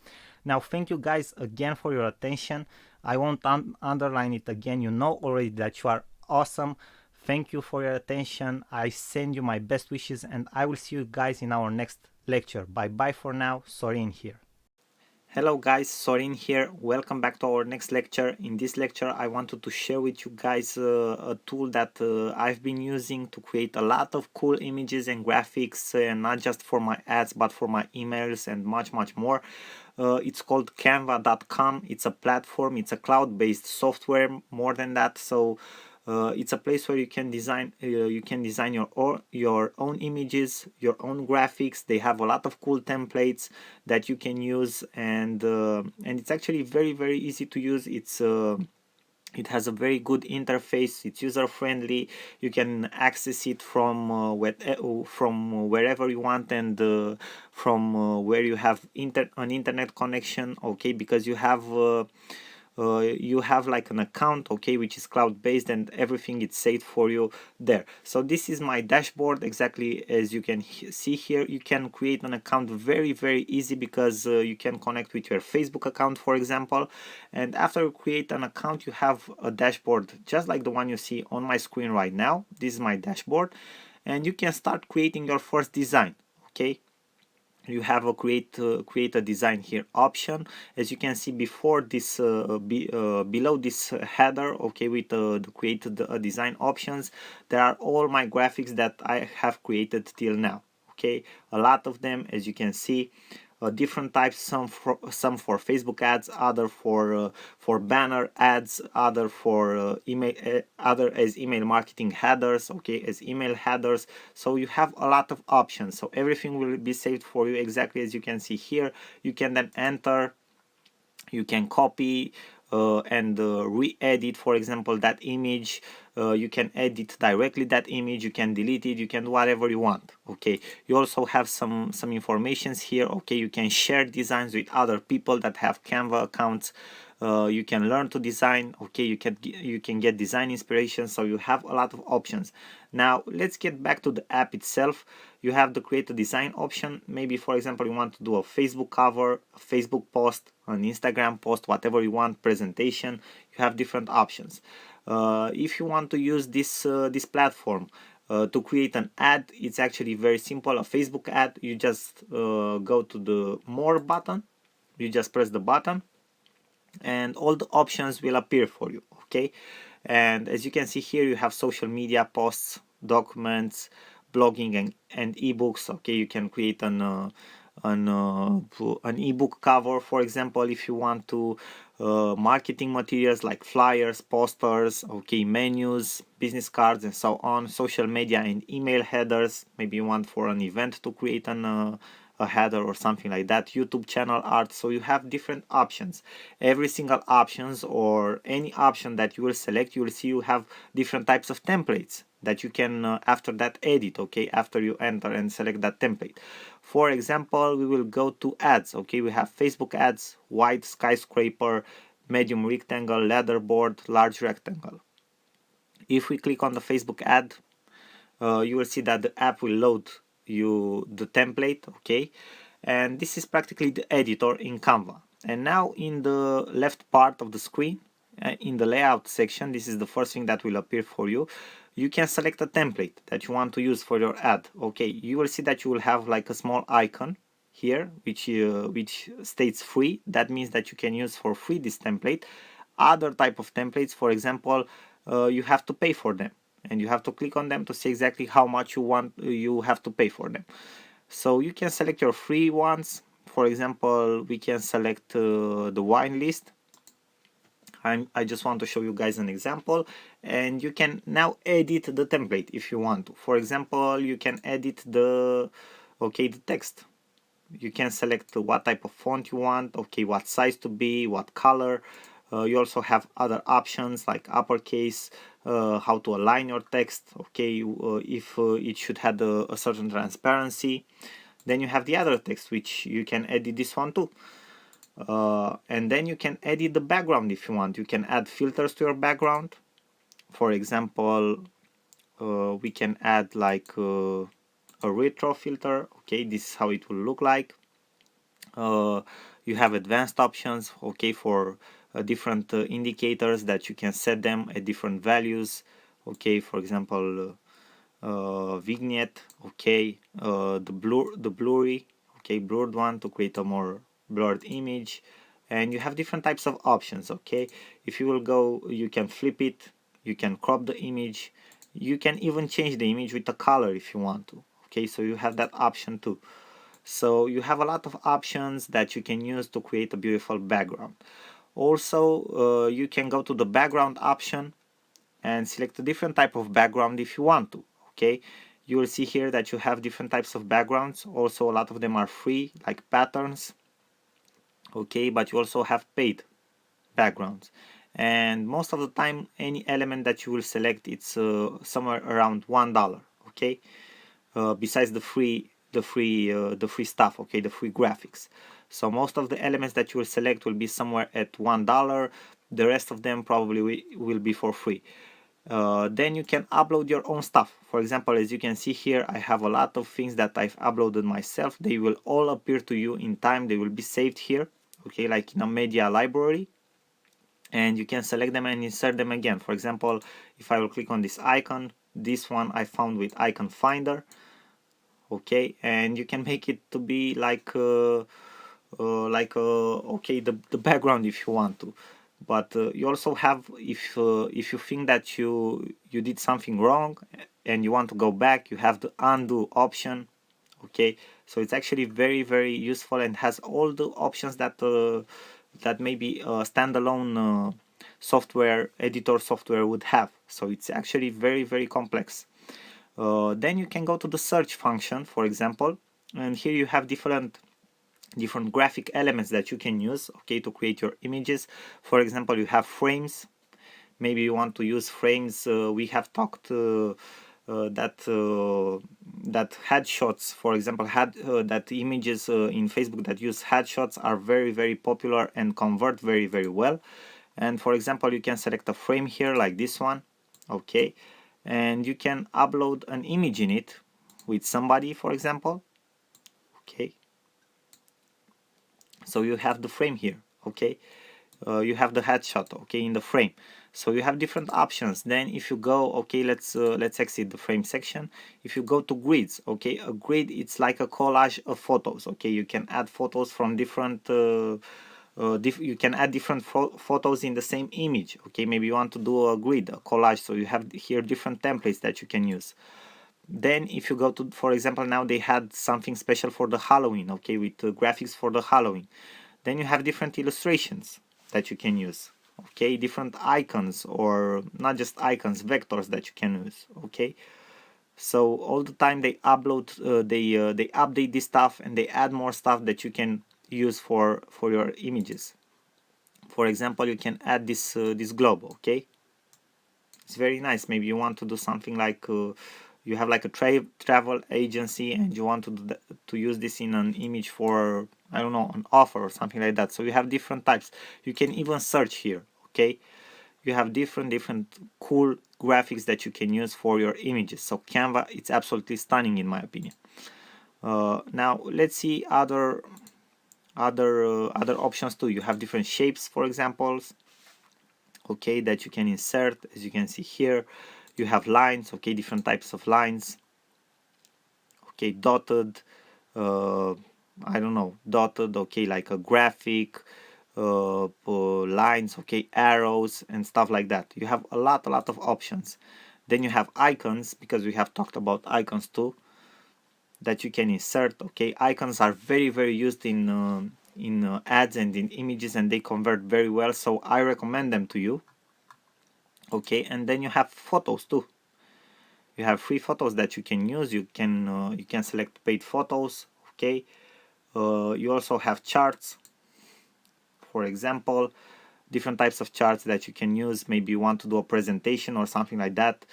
Now, thank you guys again for your attention. I won't underline it again. You know already that you are awesome. Thank you for your attention. I send you my best wishes, and I will see you guys in our next lecture. Bye bye for now. Sorin here. Hello guys, Sorin here. Welcome back to our next lecture. In this lecture, I wanted to share with you guys a tool that I've been using to create a lot of cool images and graphics, not just for my ads, but for my emails and much more. It's called Canva.com. It's a platform. It's a cloud-based software. More than that, so it's a place where you can design your own images, your own graphics. They have a lot of cool templates that you can use, and it's actually very easy to use. It has a very good interface. It's user friendly. You can access it from wherever you want, and from where you have an internet connection. Okay, because you have like an account, okay, which is cloud-based, and everything is saved for you there. So this is my dashboard, exactly as you can see here. You can create an account very easy, because you can connect with your Facebook account, for example, and after you create an account, you have a dashboard just like the one you see on my screen right now. This is my dashboard, and you can start creating your first design. Okay, you have a create a design here option. As you can see before this below this header, okay, with the created design options, there are all my graphics that I have created till now. Okay, a lot of them, as you can see, different types, some for Facebook ads, other for banner ads, other for email, other as email marketing headers, okay, as email headers. So you have a lot of options, so everything will be saved for you exactly as you can see here. You can then enter, you can copy and re-edit, for example, that image. You can edit directly that image, you can delete it, you can do whatever you want. Okay, you also have some informations here. Okay, you can share designs with other people that have Canva accounts. You can learn to design. Okay, you can get design inspiration. So you have a lot of options. Now let's get back to the app itself. You have the create a design option. Maybe, for example, you want to do a Facebook cover, a Facebook post, an Instagram post, whatever you want, presentation. You have different options. If you want to use this platform to create an ad, it's actually very simple. A Facebook ad, you just go to the more button, you just press the button, and all the options will appear for you. Okay, and as you can see here, you have social media posts, documents, blogging, and ebooks. Okay, you can create an ebook cover, for example, if you want to, marketing materials like flyers, posters, okay, menus, business cards, and so on, social media and email headers. Maybe you want for an event to create a header or something like that, YouTube channel art. So you have different options. Every single options, or any option that you will select, you will see you have different types of templates that you can after that edit. Okay, after you enter and select that template. For example, we will go to ads. Okay, we have Facebook ads, wide skyscraper, medium rectangle, leaderboard, large rectangle. If we click on the Facebook ad, you will see that the app will load you the template. Okay, and this is practically the editor in Canva. And now in the left part of the screen, in the layout section, this is the first thing that will appear for you. You can select a template that you want to use for your ad. Okay, you will see that you will have like a small icon here which states free. That means that you can use for free this template. Other type of templates, for example, you have to pay for them, and you have to click on them to see exactly how much you have to pay for them. So you can select your free ones. For example, we can select the wine list. I just want to show you guys an example, and you can now edit the template if you want to. For example, you can edit the text. You can select what type of font you want, okay, what size to be, what color. You also have other options like uppercase, how to align your text, okay, if it should have a certain transparency. Then you have the other text, which you can edit this one too. And then you can edit the background if you want. You can add filters to your background. For example, we can add like a retro filter. Okay, this is how it will look like. You have advanced options, okay, for different indicators that you can set them at different values. Okay, for example, vignette, okay, the blurry, okay, blurred one to create a more blurred image. And you have different types of options. Okay, if you will go, you can flip it, you can crop the image, you can even change the image with the color if you want to. Okay, so you have that option too. So you have a lot of options that you can use to create a beautiful background. Also, you can go to the background option and select a different type of background if you want to. Okay, you will see here that you have different types of backgrounds. Also, a lot of them are free, like patterns. Okay, but you also have paid backgrounds, and most of the time any element that you will select, it's somewhere around $1. Okay, besides the free stuff, okay, the free graphics. So most of the elements that you will select will be somewhere at $1. The rest of them probably will be for free. Then you can upload your own stuff. For example, as you can see here, I have a lot of things that I've uploaded myself. They will all appear to you in time. They will be saved here, okay, like in a media library, and you can select them and insert them again. For example, if I will click on this icon, this one I found with Icon Finder. okay, and you can make it to be like okay, the background if you want to. But you also have, if you think that you did something wrong and you want to go back, you have the undo option. Okay, so it's actually very very useful and has all the options that maybe a standalone software editor software would have. So it's actually very very complex. Then you can go to the search function, for example, and here you have different graphic elements that you can use, okay, to create your images. For example, you have frames. Maybe you want to use frames. We have talked that headshots, for example, that images in Facebook that use headshots are very very popular and convert very very well. And for example, you can select a frame here like this one, okay, and you can upload an image in it with somebody, for example, okay. So you have the frame here, okay. You have the headshot, okay, in the frame. So you have different options. Then if you go, okay, let's exit the frame section. If you go to grids, okay, a grid, it's like a collage of photos, okay. You can add photos from different you can add different photos in the same image, okay. Maybe you want to do a grid, a collage, so you have here different templates that you can use. Then if you go to, for example, now they had something special for the Halloween, okay, with graphics for the Halloween. Then you have different illustrations that you can use, okay, different icons, or not just icons, vectors that you can use, okay. So all the time they upload, they update this stuff and they add more stuff that you can use for your images. For example, you can add this globe, okay. It's very nice. Maybe you want to do something like you have like a travel agency and you want to to use this in an image for, I don't know, an offer or something like that. So you have different types. You can even search here, okay. You have different cool graphics that you can use for your images. So Canva, it's absolutely stunning in my opinion. Now let's see other options too. You have different shapes, for example, okay, that you can insert. As you can see here, you have lines, okay, different types of lines, okay, dotted, I don't know, dotted, okay, like a graphic, lines, okay, arrows and stuff like that. You have a lot of options. Then you have icons, because we have talked about icons too, that you can insert, okay. Icons are very very used in ads and in images, and they convert very well, so I recommend them to you, okay. And then you have photos too. You have free photos that you can use. You can select paid photos, okay. You also have charts, for example, different types of charts that you can use. Maybe you want to do a presentation or something like that,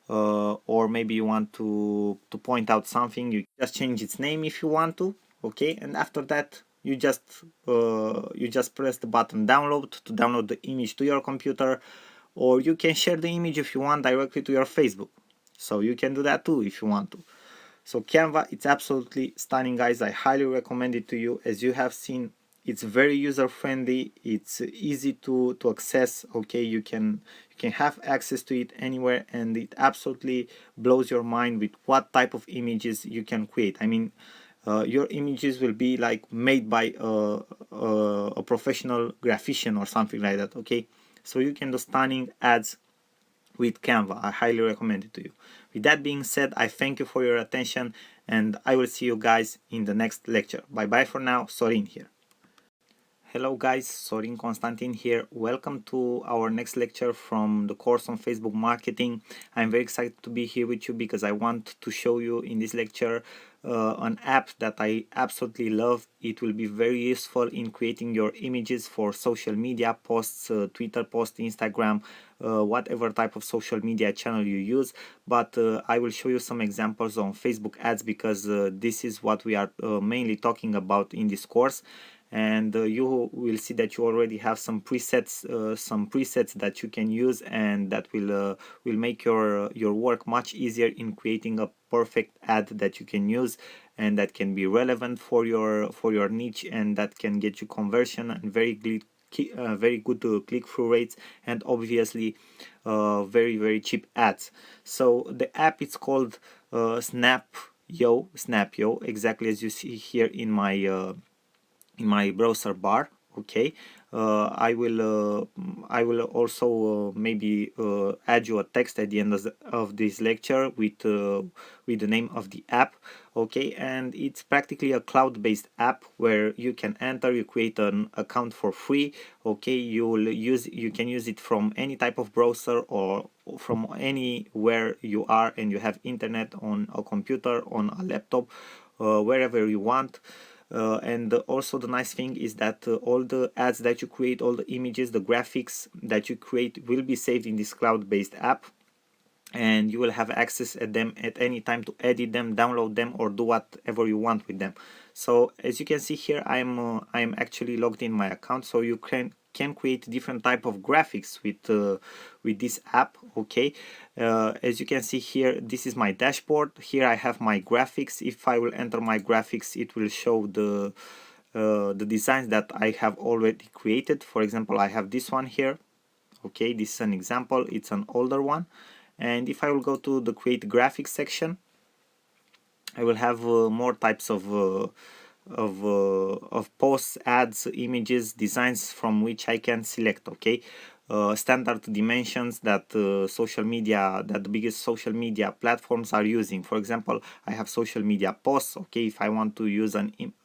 or maybe you want to point out something. You just change its name if you want to, okay. And after that you just press the button download to download the image to your computer, or you can share the image if you want directly to your Facebook. So you can do that too if you want to. So Canva, it's absolutely stunning, guys. I highly recommend it to you. As you have seen, it's very user friendly. It's easy to access, okay. You can have access to it anywhere, and it absolutely blows your mind with what type of images you can create. I mean, your images will be like made by a professional graphician or something like that, okay. So you can do stunning ads with Canva. I highly recommend it to you. With that being said, I thank you for your attention, and I will see you guys in the next lecture. Bye bye for now. Sorin here. Hello guys, Sorin Constantin here. Welcome to our next lecture from the course on Facebook marketing. I'm very excited to be here with you because I want to show you in this lecture an app that I absolutely love. It will be very useful in creating your images for social media posts, Twitter posts, Instagram, whatever type of social media channel you use. But I will show you some examples on Facebook ads, because this is what we are mainly talking about in this course. And you will see that you already have some presets that you can use, and that will make your work much easier in creating a perfect ad that you can use, and that can be relevant for your niche, and that can get you conversion and very good click-through rates, and obviously very very cheap ads. So the app is called Snap Snap.io, exactly as you see here in my browser bar. Okay, I will also maybe add you a text at the end of this lecture with the name of the app. Okay, and it's practically a cloud-based app where you can enter, you create an account for free. Okay, you can use it from any type of browser or from anywhere you are and you have internet on a computer, on a laptop, wherever you want. And also the nice thing is that all the ads that you create, all the images, the graphics that you create will be saved in this cloud-based app, and you will have access at them at any time to edit them, download them, or do whatever you want with them. So as you can see here, I'm actually logged in my account, so you can create different type of graphics with this app. Okay, as you can see here, this is my dashboard. Here I have my graphics. If I will enter my graphics, it will show the designs that I have already created. For example, I have this one here. Okay, this is an example, it's an older one. And if I will go to the create graphics section, I will have more types of posts, ads, images, designs from which I can select. Okay, standard dimensions that the biggest social media platforms are using. For example, I have social media posts. Okay, if I want to use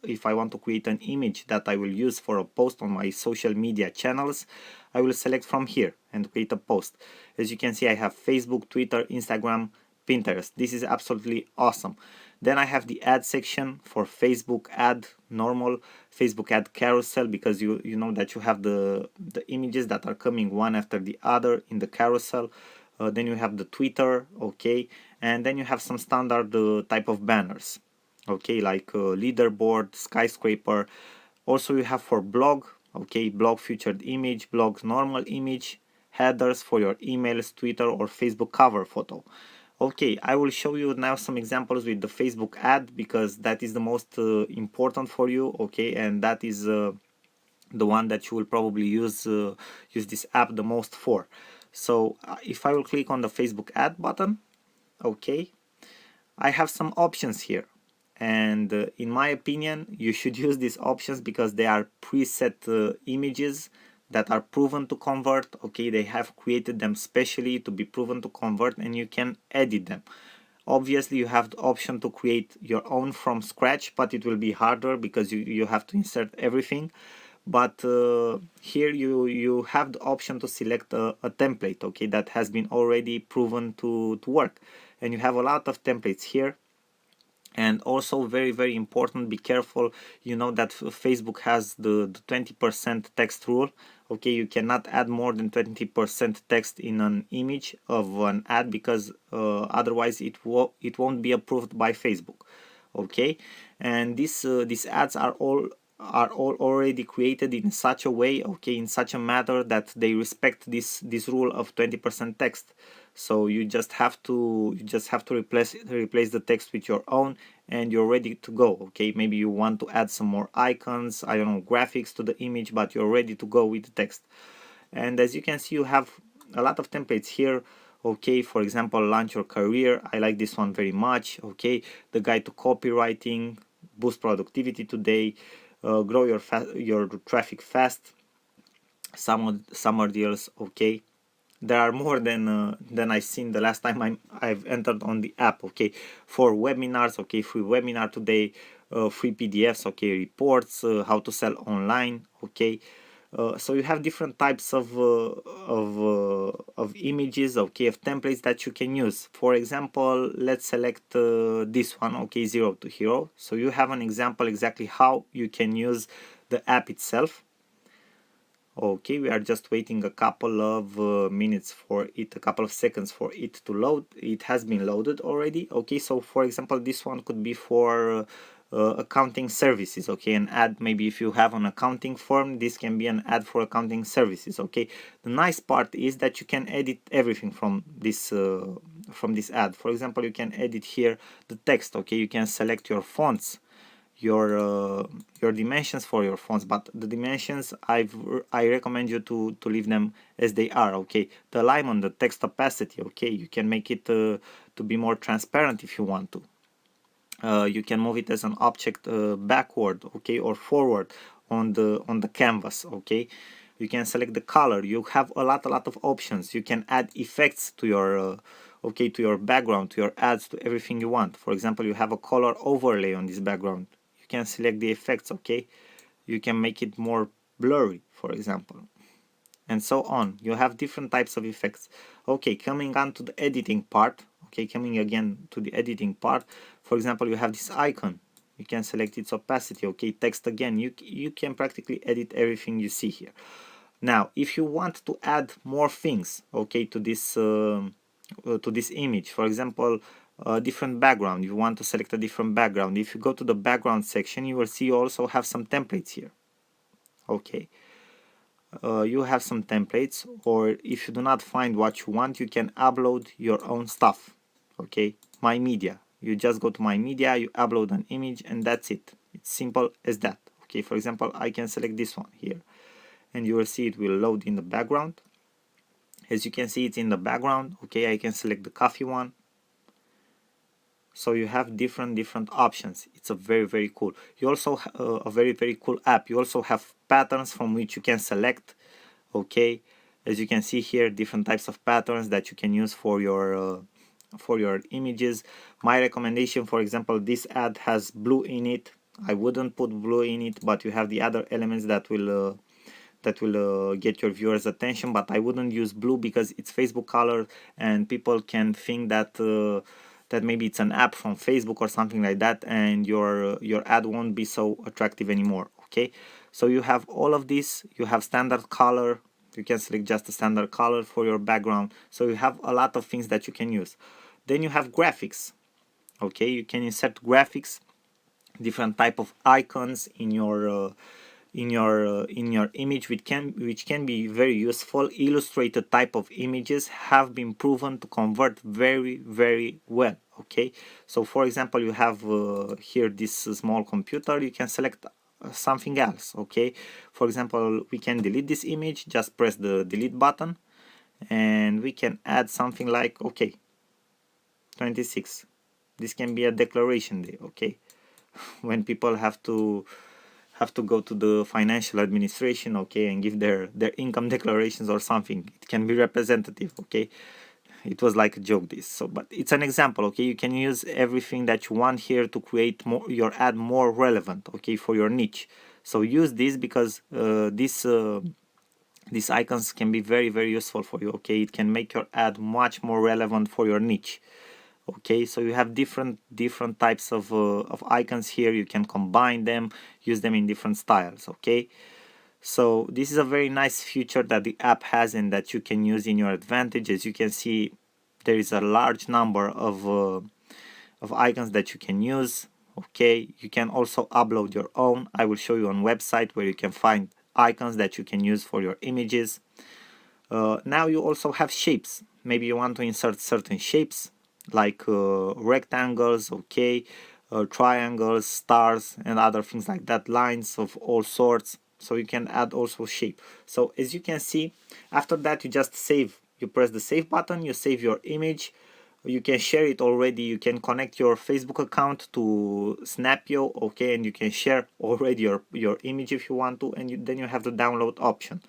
if I want to create an image that I will use for a post on my social media channels, I will select from here and create a post. As you can see, I have Facebook, Twitter, Instagram, Pinterest. This is absolutely awesome. Then I have the ad section for Facebook ad, normal Facebook ad carousel, because you know that you have the images that are coming one after the other in the carousel. Then you have the Twitter, okay, and then you have some standard type of banners, okay, like leaderboard, skyscraper. Also you have for blog, okay, blog featured image, blog normal image, headers for your emails, Twitter or Facebook cover photo. Okay, I will show you now some examples with the Facebook ad, because that is the most important for you. Okay, and that is the one that you will probably use this app the most for. So if I will click on the Facebook ad button, okay, I have some options here, and in my opinion you should use these options because they are preset images that are proven to convert. Okay, they have created them specially to be proven to convert, and you can edit them. Obviously you have the option to create your own from scratch, but it will be harder because you have to insert everything. But here you have the option to select a template, okay, that has been already proven to work, and you have a lot of templates here. And also very important, be careful, you know that Facebook has the 20% text rule. Okay, you cannot add more than 20% text in an image of an ad, because otherwise it won't be approved by Facebook. Okay, and these ads are all already created in such a way, okay, in such a manner that they respect this rule of 20% text. So you just have to replace the text with your own, and you're ready to go. Okay, maybe you want to add some more icons, I don't know, graphics to the image, but you're ready to go with the text. And as you can see, you have a lot of templates here. Okay, for example, launch your career, I like this one very much. Okay, the guide to copywriting, boost productivity today, grow your traffic fast, summer deals. Okay, there are more than I've seen the last time I've entered on the app. Okay, for webinars, okay, free webinar today, free PDFs, okay, reports, how to sell online. Okay, so you have different types of images, okay, of templates that you can use. For example, let's select this one, okay, Zero to Hero. So you have an example exactly how you can use the app itself. Okay, we are just waiting a couple of minutes for it, a couple of seconds for it to load. It has been loaded already. Okay, so for example, this one could be for accounting services. Okay, an ad, maybe if you have an accounting firm, this can be an ad for accounting services. Okay, the nice part is that you can edit everything from this ad. For example, you can edit here the text. Okay, you can select your fonts, your dimensions for your fonts, but the dimensions I recommend you to leave them as they are. Okay, the alignment, the text opacity, okay, you can make it to be more transparent if you want to. You can move it as an object backward, okay, or forward on the canvas, okay. You can select the color. You have a lot of options. You can add effects to your okay, to your background, to your ads, to everything you want. For example, you have a color overlay on this background. You can select the effects, okay. You can make it more blurry, for example, and so on. You have different types of effects. Okay, coming on to the editing part. Okay, coming again to the editing part. For example, you have this icon. You can select its opacity. Okay, text again. You can practically edit everything you see here. Now, if you want to add more things, okay, to this image, for example, a different background, you want to select a different background. If you go to the background section, you will see you also have some templates here. Okay, you have some templates, or if you do not find what you want, you can upload your own stuff. Okay, my media. You just go to my media, you upload an image, and that's it. It's simple as that. Okay, for example, I can select this one here, and you will see it will load in the background. As you can see, it's in the background. Okay, I can select the coffee one. So you have different options. It's a very cool. You also a very cool app. You also have patterns from which you can select. Okay, as you can see here, different types of patterns that you can use for your images. My recommendation, for example, this ad has blue in it. I wouldn't put blue in it, but you have the other elements that will get your viewers attention, but I wouldn't use blue because it's Facebook color and people can think that that maybe it's an app from Facebook or something like that, and your ad won't be so attractive anymore. Okay, so you have all of this. You have standard color. You can select just a standard color for your background. So you have a lot of things that you can use. Then you have graphics. Okay, you can insert graphics, different type of icons in your image, which can be very useful. Illustrated type of images have been proven to convert very well. Okay, so for example, you have here this small computer. You can select something else. Okay, for example, we can delete this image. Just press the delete button, and we can add something like, okay, 26. This can be a declaration day. Okay, when people have to go to the financial administration, okay, and give their income declarations or something, it can be representative. Okay, it was like a joke, this. So but it's an example. Okay, you can use everything that you want here to create your ad more relevant, okay, for your niche. So use this because these icons can be very useful for you. Okay, it can make your ad much more relevant for your niche. Okay, so you have different types of icons here. You can combine them, use them in different styles. Okay, so this is a very nice feature that the app has and that you can use in your advantage. As you can see, there is a large number of icons that you can use. Okay, you can also upload your own. I will show you on website where you can find icons that you can use for your images. Now you also have shapes. Maybe you want to insert certain shapes like rectangles, okay, triangles, stars, and other things like that, lines of all sorts. So you can add also shape. So as you can see, after that you just save. You press the save button, you save your image. You can share it already. You can connect your Facebook account to Snapio, okay, and you can share already your image if you want to, and then you have the download option.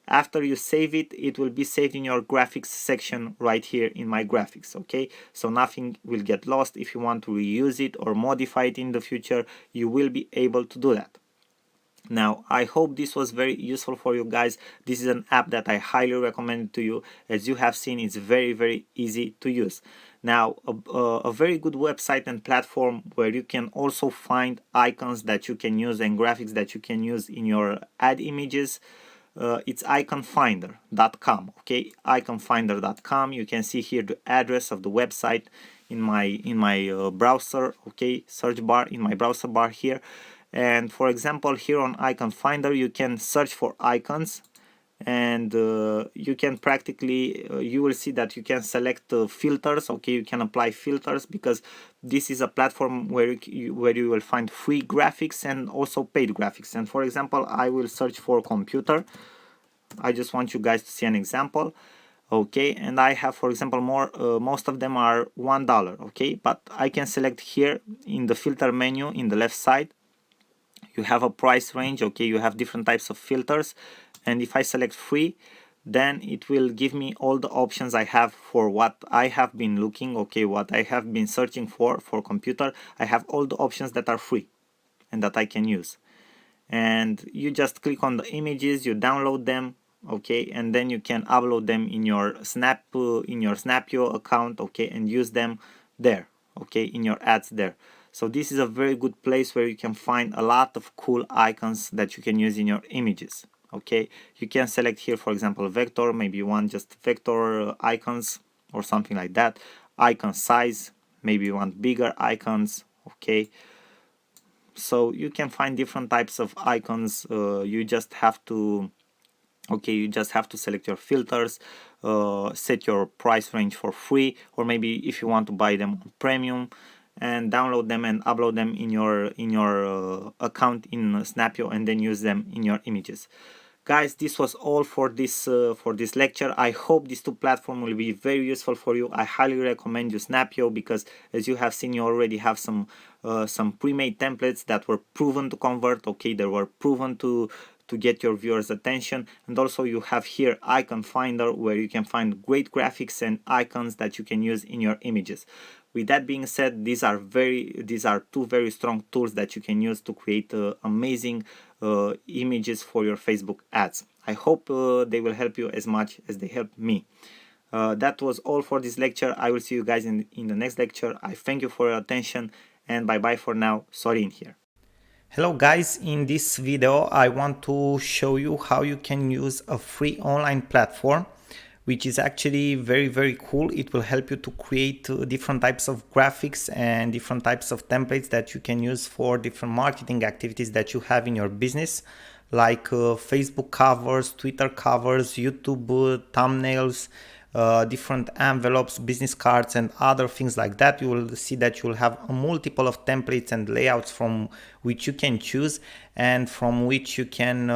After you save it, it will be saved in your graphics section right here in my graphics. Okay, so nothing will get lost. If you want to reuse it or modify it in the future, you will be able to do that. Now, I hope this was very useful for you guys. This is an app that I highly recommend to you. As you have seen, it's very easy to use. Now, a very good website and platform where you can also find icons that you can use and graphics that you can use in your ad images. It's iconfinder.com. Okay, iconfinder.com. You can see here the address of the website in my browser. Okay, search bar in my browser bar here. And for example, here on Icon Finder, you can search for icons, and you can practically you will see that you can select filters. Okay, you can apply filters because this is a platform where you will find free graphics and also paid graphics. And for example, I will search for computer. I just want you guys to see an example. okay, and I have, for example, most of them are $1, okay, but I can select here in the filter menu in the left side. You have a price range, okay, you have different types of filters, and if I select free, then it will give me all the options I have for what I have been looking, okay, what I have been searching for computer. I have all the options that are free and that I can use. And you just click on the images, you download them, okay, and then you can upload them in your Snapio account, okay, and use them there, okay, in your ads there. So this is a very good place where you can find a lot of cool icons that you can use in your images, okay. You can select here, for example, vector, maybe you want just vector icons or something like that. Icon size, maybe you want bigger icons, okay. So you can find different types of icons. You just have to select your filters, set your price range for free, or maybe if you want to buy them on premium, and download them and upload them in your account in Snapio, and then use them in your images. Guys, this was all for this lecture. I hope these two platforms will be very useful for you. I highly recommend you Snapio, because as you have seen, you already have some pre-made templates that were proven to convert, okay, they were proven to get your viewers' attention. And also you have here Icon Finder, where you can find great graphics and icons that you can use in your images. With that being said, these are two very strong tools that you can use to create amazing images for your Facebook ads. I hope they will help you as much as they helped me. That was all for this lecture. I will see you guys in the next lecture. I thank you for your attention, and bye bye for now. Sorin here. Hello guys, in this video I want to show you how you can use a free online platform, which is actually very cool. It will help you to create different types of graphics and different types of templates that you can use for different marketing activities that you have in your business, like Facebook covers, Twitter covers, YouTube thumbnails, different envelopes, business cards, and other things like that. You will see that you will have a multiple of templates and layouts from which you can choose, and from which you can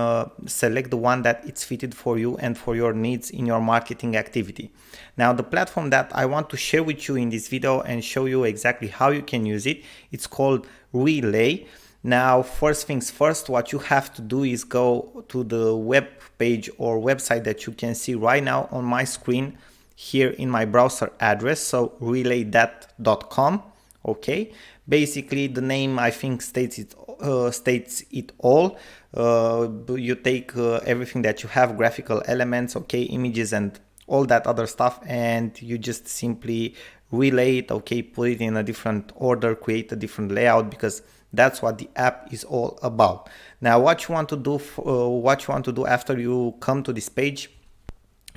select the one that it's fitted for you and for your needs in your marketing activity. Now, the platform that I want to share with you in this video and show you exactly how you can use it, it's called Relay. Now, first things first, what you have to do is go to the web page or website that you can see right now on my screen here in my browser address, so relaythat.com. okay, basically the name I think states it all. You take everything that you have, graphical elements, okay, images and all that other stuff, and you just simply relay it, okay, put it in a different order, create a different layout, because that's what the app is all about. Now, what you want to do after you come to this page,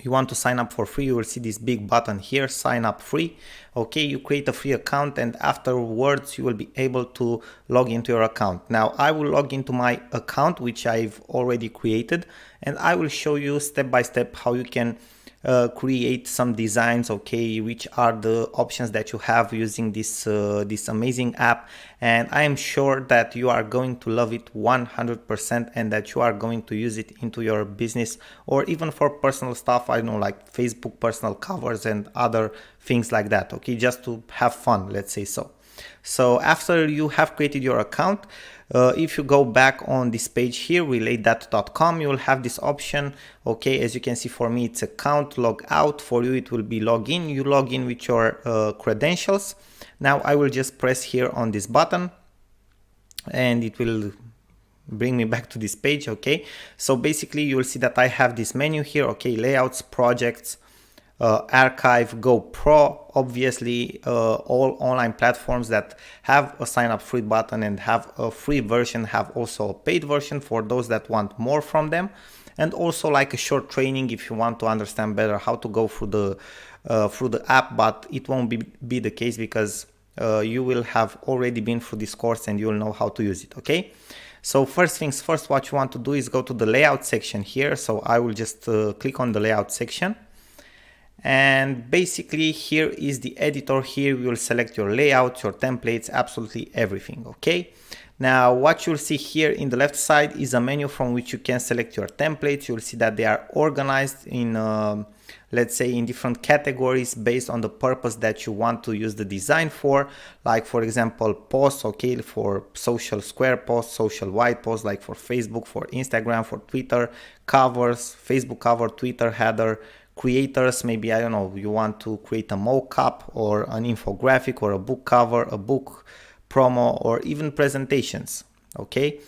you want to sign up for free. You will see this big button here, sign up free. Okay, you create a free account, and afterwards you will be able to log into your account. Now, I will log into my account, which I've already created, and I will show you step by step how you can create some designs, okay, which are the options that you have using this amazing app. And I am sure that you are going to love it 100%, and that you are going to use it into your business, or even for personal stuff, I know, like Facebook personal covers and other things like that, okay, just to have fun, let's say so. So after you have created your account, if you go back on this page here, relaythat.com, you will have this option. Okay, as you can see, for me it's account log out. For you it will be login. You log in with your credentials. Now I will just press here on this button, and it will bring me back to this page. Okay, so basically you will see that I have this menu here. Okay, layouts, projects, archive, Go Pro. Obviously all online platforms that have a sign up free button and have a free version have also a paid version for those that want more from them, and also like a short training if you want to understand better how to go through the app, but it won't be the case, because you will have already been through this course and you will know how to use it. Okay, so first things first, what you want to do is go to the layout section here. So I will just click on the layout section, and basically here is the editor. Here you will select your layouts, your templates, absolutely everything. Okay, Now what you'll see here in the left side is a menu from which you can select your templates. You'll see that they are organized in let's say in different categories based on the purpose that you want to use the design for. Like for example, posts, okay, for social square posts, social white posts, like for Facebook, for Instagram, for Twitter, covers, Facebook cover, Twitter header, creators, maybe, I don't know, you want to create a mock-up or an infographic or a book cover, a book promo, or even presentations, okay,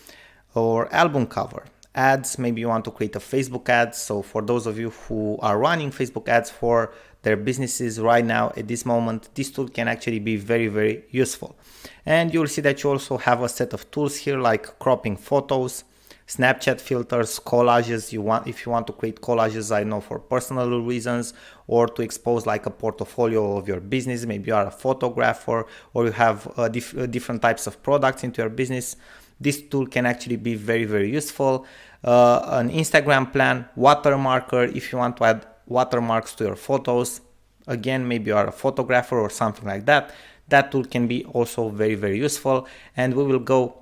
or album cover. Ads, maybe you want to create a Facebook ad. So for those of you who are running Facebook ads for their businesses right now at this moment, this tool can actually be very, very useful. And you'll see that you also have a set of tools here like cropping photos, Snapchat filters, collages. If you want to create collages, I know, for personal reasons, or to expose like a portfolio of your business. Maybe you are a photographer or you have different types of products into your business. This tool can actually be very, very useful. An Instagram plan, watermarker, if you want to add watermarks to your photos. Again, maybe you are a photographer or something like that. That tool can be also very, very useful. And we will go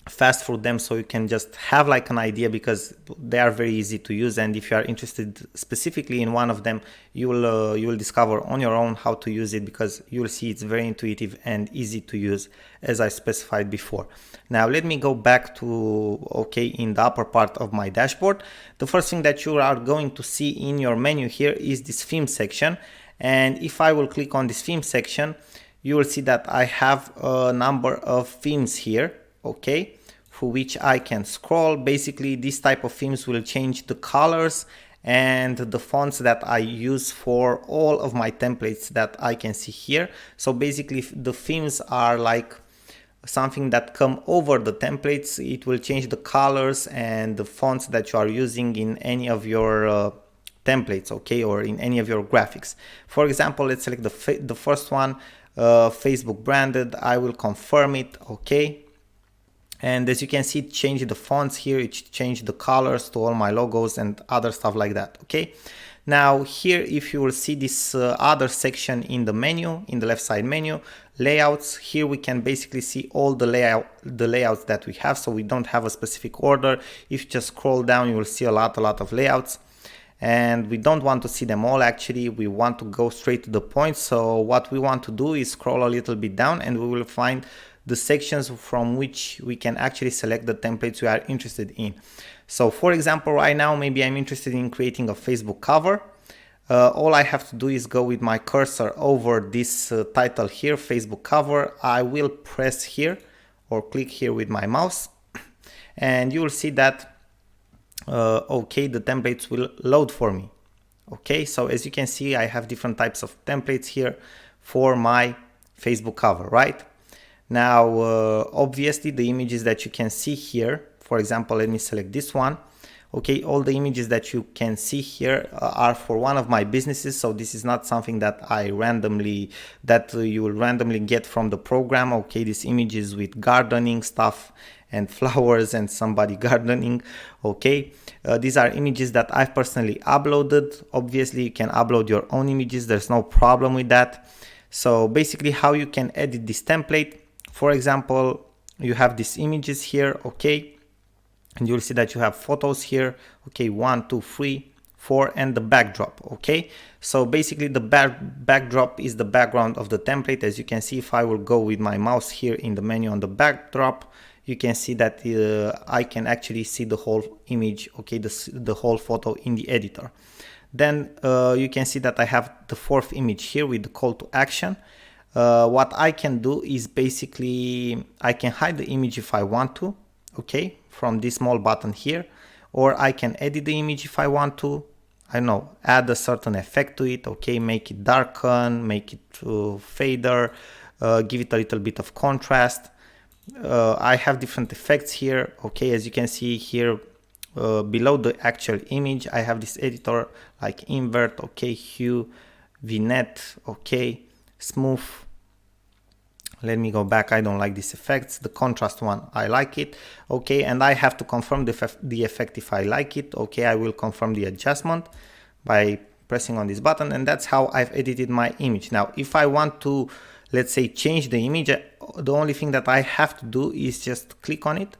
fast through them so you can just have like an idea, because they are very easy to use. And if you are interested specifically in one of them, you will discover on your own how to use it, because you will see it's very intuitive and easy to use, as I specified before. Now let me go back to, okay, in the upper part of my dashboard. The first thing that you are going to see in your menu here is this theme section. And if I will click on this theme section, you will see that I have a number of themes here, okay, for which I can scroll. Basically, this type of themes will change the colors and the fonts that I use for all of my templates that I can see here. So basically, the themes are like something that come over the templates. It will change the colors and the fonts that you are using in any of your templates, okay, or in any of your graphics. For example, let's select the first one, Facebook branded. I will confirm it, okay. And as you can see, it changed the fonts here, it changed the colors to all my logos and other stuff like that, okay. Now here, if you will see this other section in the menu, in the left side menu, layouts, here we can basically see all the layouts that we have. So we don't have a specific order. If you just scroll down, you will see a lot of layouts. And we don't want to see them all, actually. We want to go straight to the point. So what we want to do is scroll a little bit down, and we will find the sections from which we can actually select the templates we are interested in. So for example, right now, maybe I'm interested in creating a Facebook cover. All I have to do is go with my cursor over this title here, Facebook cover. I will press here or click here with my mouse, and you will see that okay, the templates will load for me. Okay, so as you can see, I have different types of templates here for my Facebook cover, right? Now, obviously, the images that you can see here, for example, let me select this one. Okay, all the images that you can see here are for one of my businesses. So this is not something that you will randomly get from the program. Okay, these images with gardening stuff and flowers and somebody gardening. Okay, these are images that I've personally uploaded. Obviously, you can upload your own images. There's no problem with that. So basically, how you can edit this template. For example, you have these images here, okay, and you'll see that you have photos here, okay, 1, 2, 3, 4, and the backdrop, okay. So basically the backdrop is the background of the template. As you can see, if I will go with my mouse here in the menu on the backdrop, you can see that I can actually see the whole image, okay, the whole photo in the editor. Then you can see that I have the fourth image here with the call to action. What I can do is basically I can hide the image if I want to, okay, from this small button here, or I can edit the image if I want to. I don't know, add a certain effect to it, okay, make it darken, make it fader, give it a little bit of contrast. I have different effects here, okay. As you can see here below the actual image, I have this editor like invert, okay, hue, vignette, okay, smooth. Let me go back. I don't like these effects. The contrast one, I like it, okay. And I have to confirm the effect if I like it, okay. I will confirm the adjustment by pressing on this button, and that's how I've edited my image. Now if I want to, let's say change the image, the only thing that I have to do is just click on it.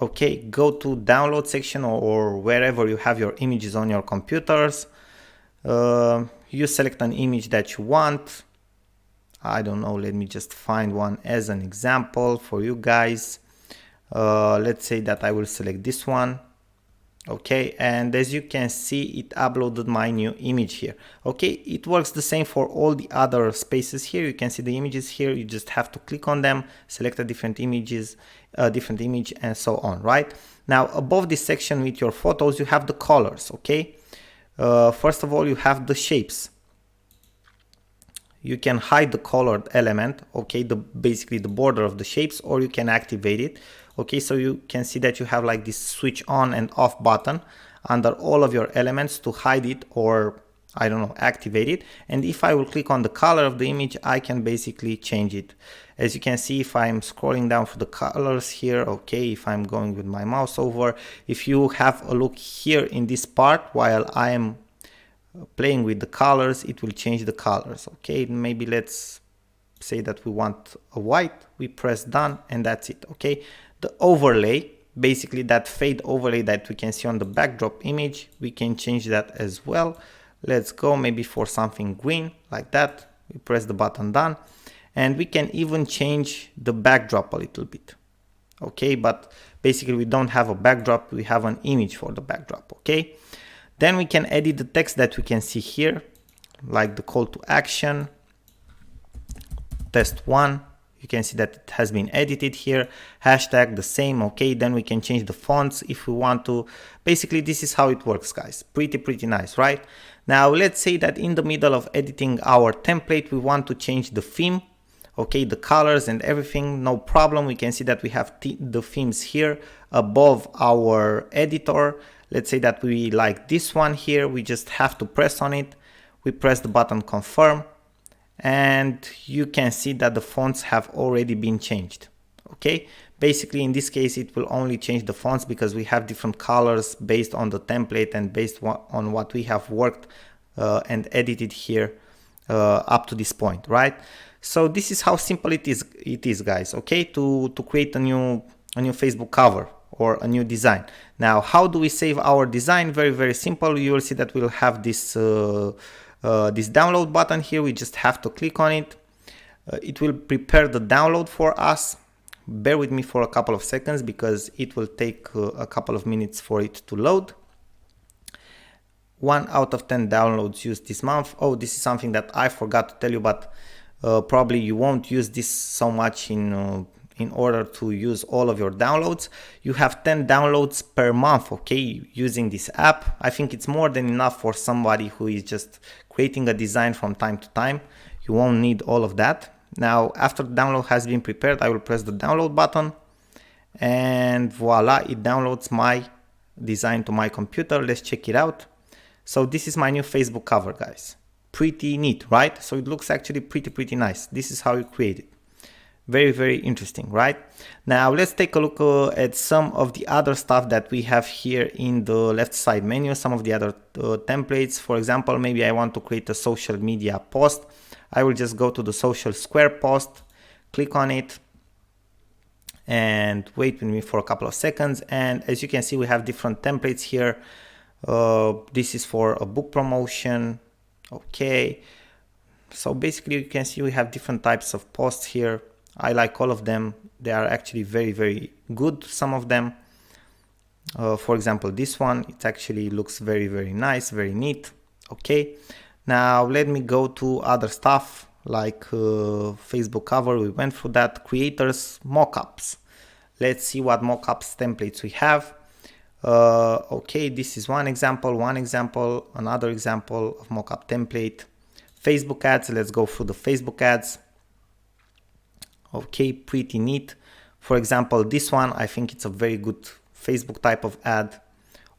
Okay, go to download section or wherever you have your images on your computers. You select an image that you want. I don't know, let me just find one as an example for you guys. Let's say that I will select this one. Okay, and as you can see, it uploaded my new image here. Okay, it works the same for all the other spaces here. You can see the images here. You just have to click on them, select a different image, and so on, right? Now above this section with your photos, you have the colors. Okay, first of all, you have the shapes. You can hide the colored element, okay, basically the border of the shapes, or you can activate it. Okay, so you can see that you have like this switch on and off button under all of your elements to hide it, or I don't know, activate it. And if I will click on the color of the image, I can basically change it. As you can see, if I'm scrolling down for the colors here, okay, if I'm going with my mouse over, if you have a look here in this part while I am playing with the colors, it will change the colors. Okay, maybe let's say that we want a white, we press done, and that's it. Okay, the overlay, basically that fade overlay that we can see on the backdrop image, we can change that as well. Let's go maybe for something green like that. We press the button done, and we can even change the backdrop a little bit. Okay, but basically we don't have a backdrop, we have an image for the backdrop. Okay, then we can edit the text that we can see here, like the call to action, test 1. You can see that it has been edited here, hashtag the same. Okay, then we can change the fonts if we want to. Basically, this is how it works, guys. Pretty nice, right? Now, let's say that in the middle of editing our template, we want to change the theme. Okay, the colors and everything, no problem. We can see that we have the themes here above our editor. Let's say that we like this one here. We just have to press on it. We press the button confirm, and you can see that the fonts have already been changed. Okay, basically in this case it will only change the fonts because we have different colors based on the template and based on what we have worked and edited here up to this point, right? So this is how simple it is, guys. Okay, to create a new Facebook cover or a new design. Now, how do we save our design? Very simple. You will see that we'll have this this download button here. We just have to click on it. It will prepare the download for us. Bear with me for a couple of seconds because it will take a couple of minutes for it to load. 1 out of 10 downloads used this month. Oh, this is something that I forgot to tell you, but probably you won't use this so much in order to use all of your downloads. You have 10 downloads per month, okay, using this app. I think it's more than enough for somebody who is just creating a design from time to time. You won't need all of that. Now, after the download has been prepared, I will press the download button, and voila, it downloads my design to my computer. Let's check it out. So this is my new Facebook cover, guys. Pretty neat, right? So it looks actually pretty nice. This is how you create it. Very interesting, right? Now let's take a look at some of the other stuff that we have here in the left side menu, some of the other templates. For example, maybe I want to create a social media post. I will just go to the social square post, click on it, and wait with me for a couple of seconds. And as you can see, we have different templates here. This is for a book promotion. Okay, so basically you can see we have different types of posts here. I like all of them. They are actually very good, some of them. For example, this one, it actually looks very nice, very neat. Okay, now let me go to other stuff like Facebook cover. We went through that. Creators, mockups. Let's see what mockups templates we have. Okay, this is one example, another example of mockup template. Facebook ads, let's go through the Facebook ads. Okay, pretty neat. For example, this one, I think it's a very good Facebook type of ad,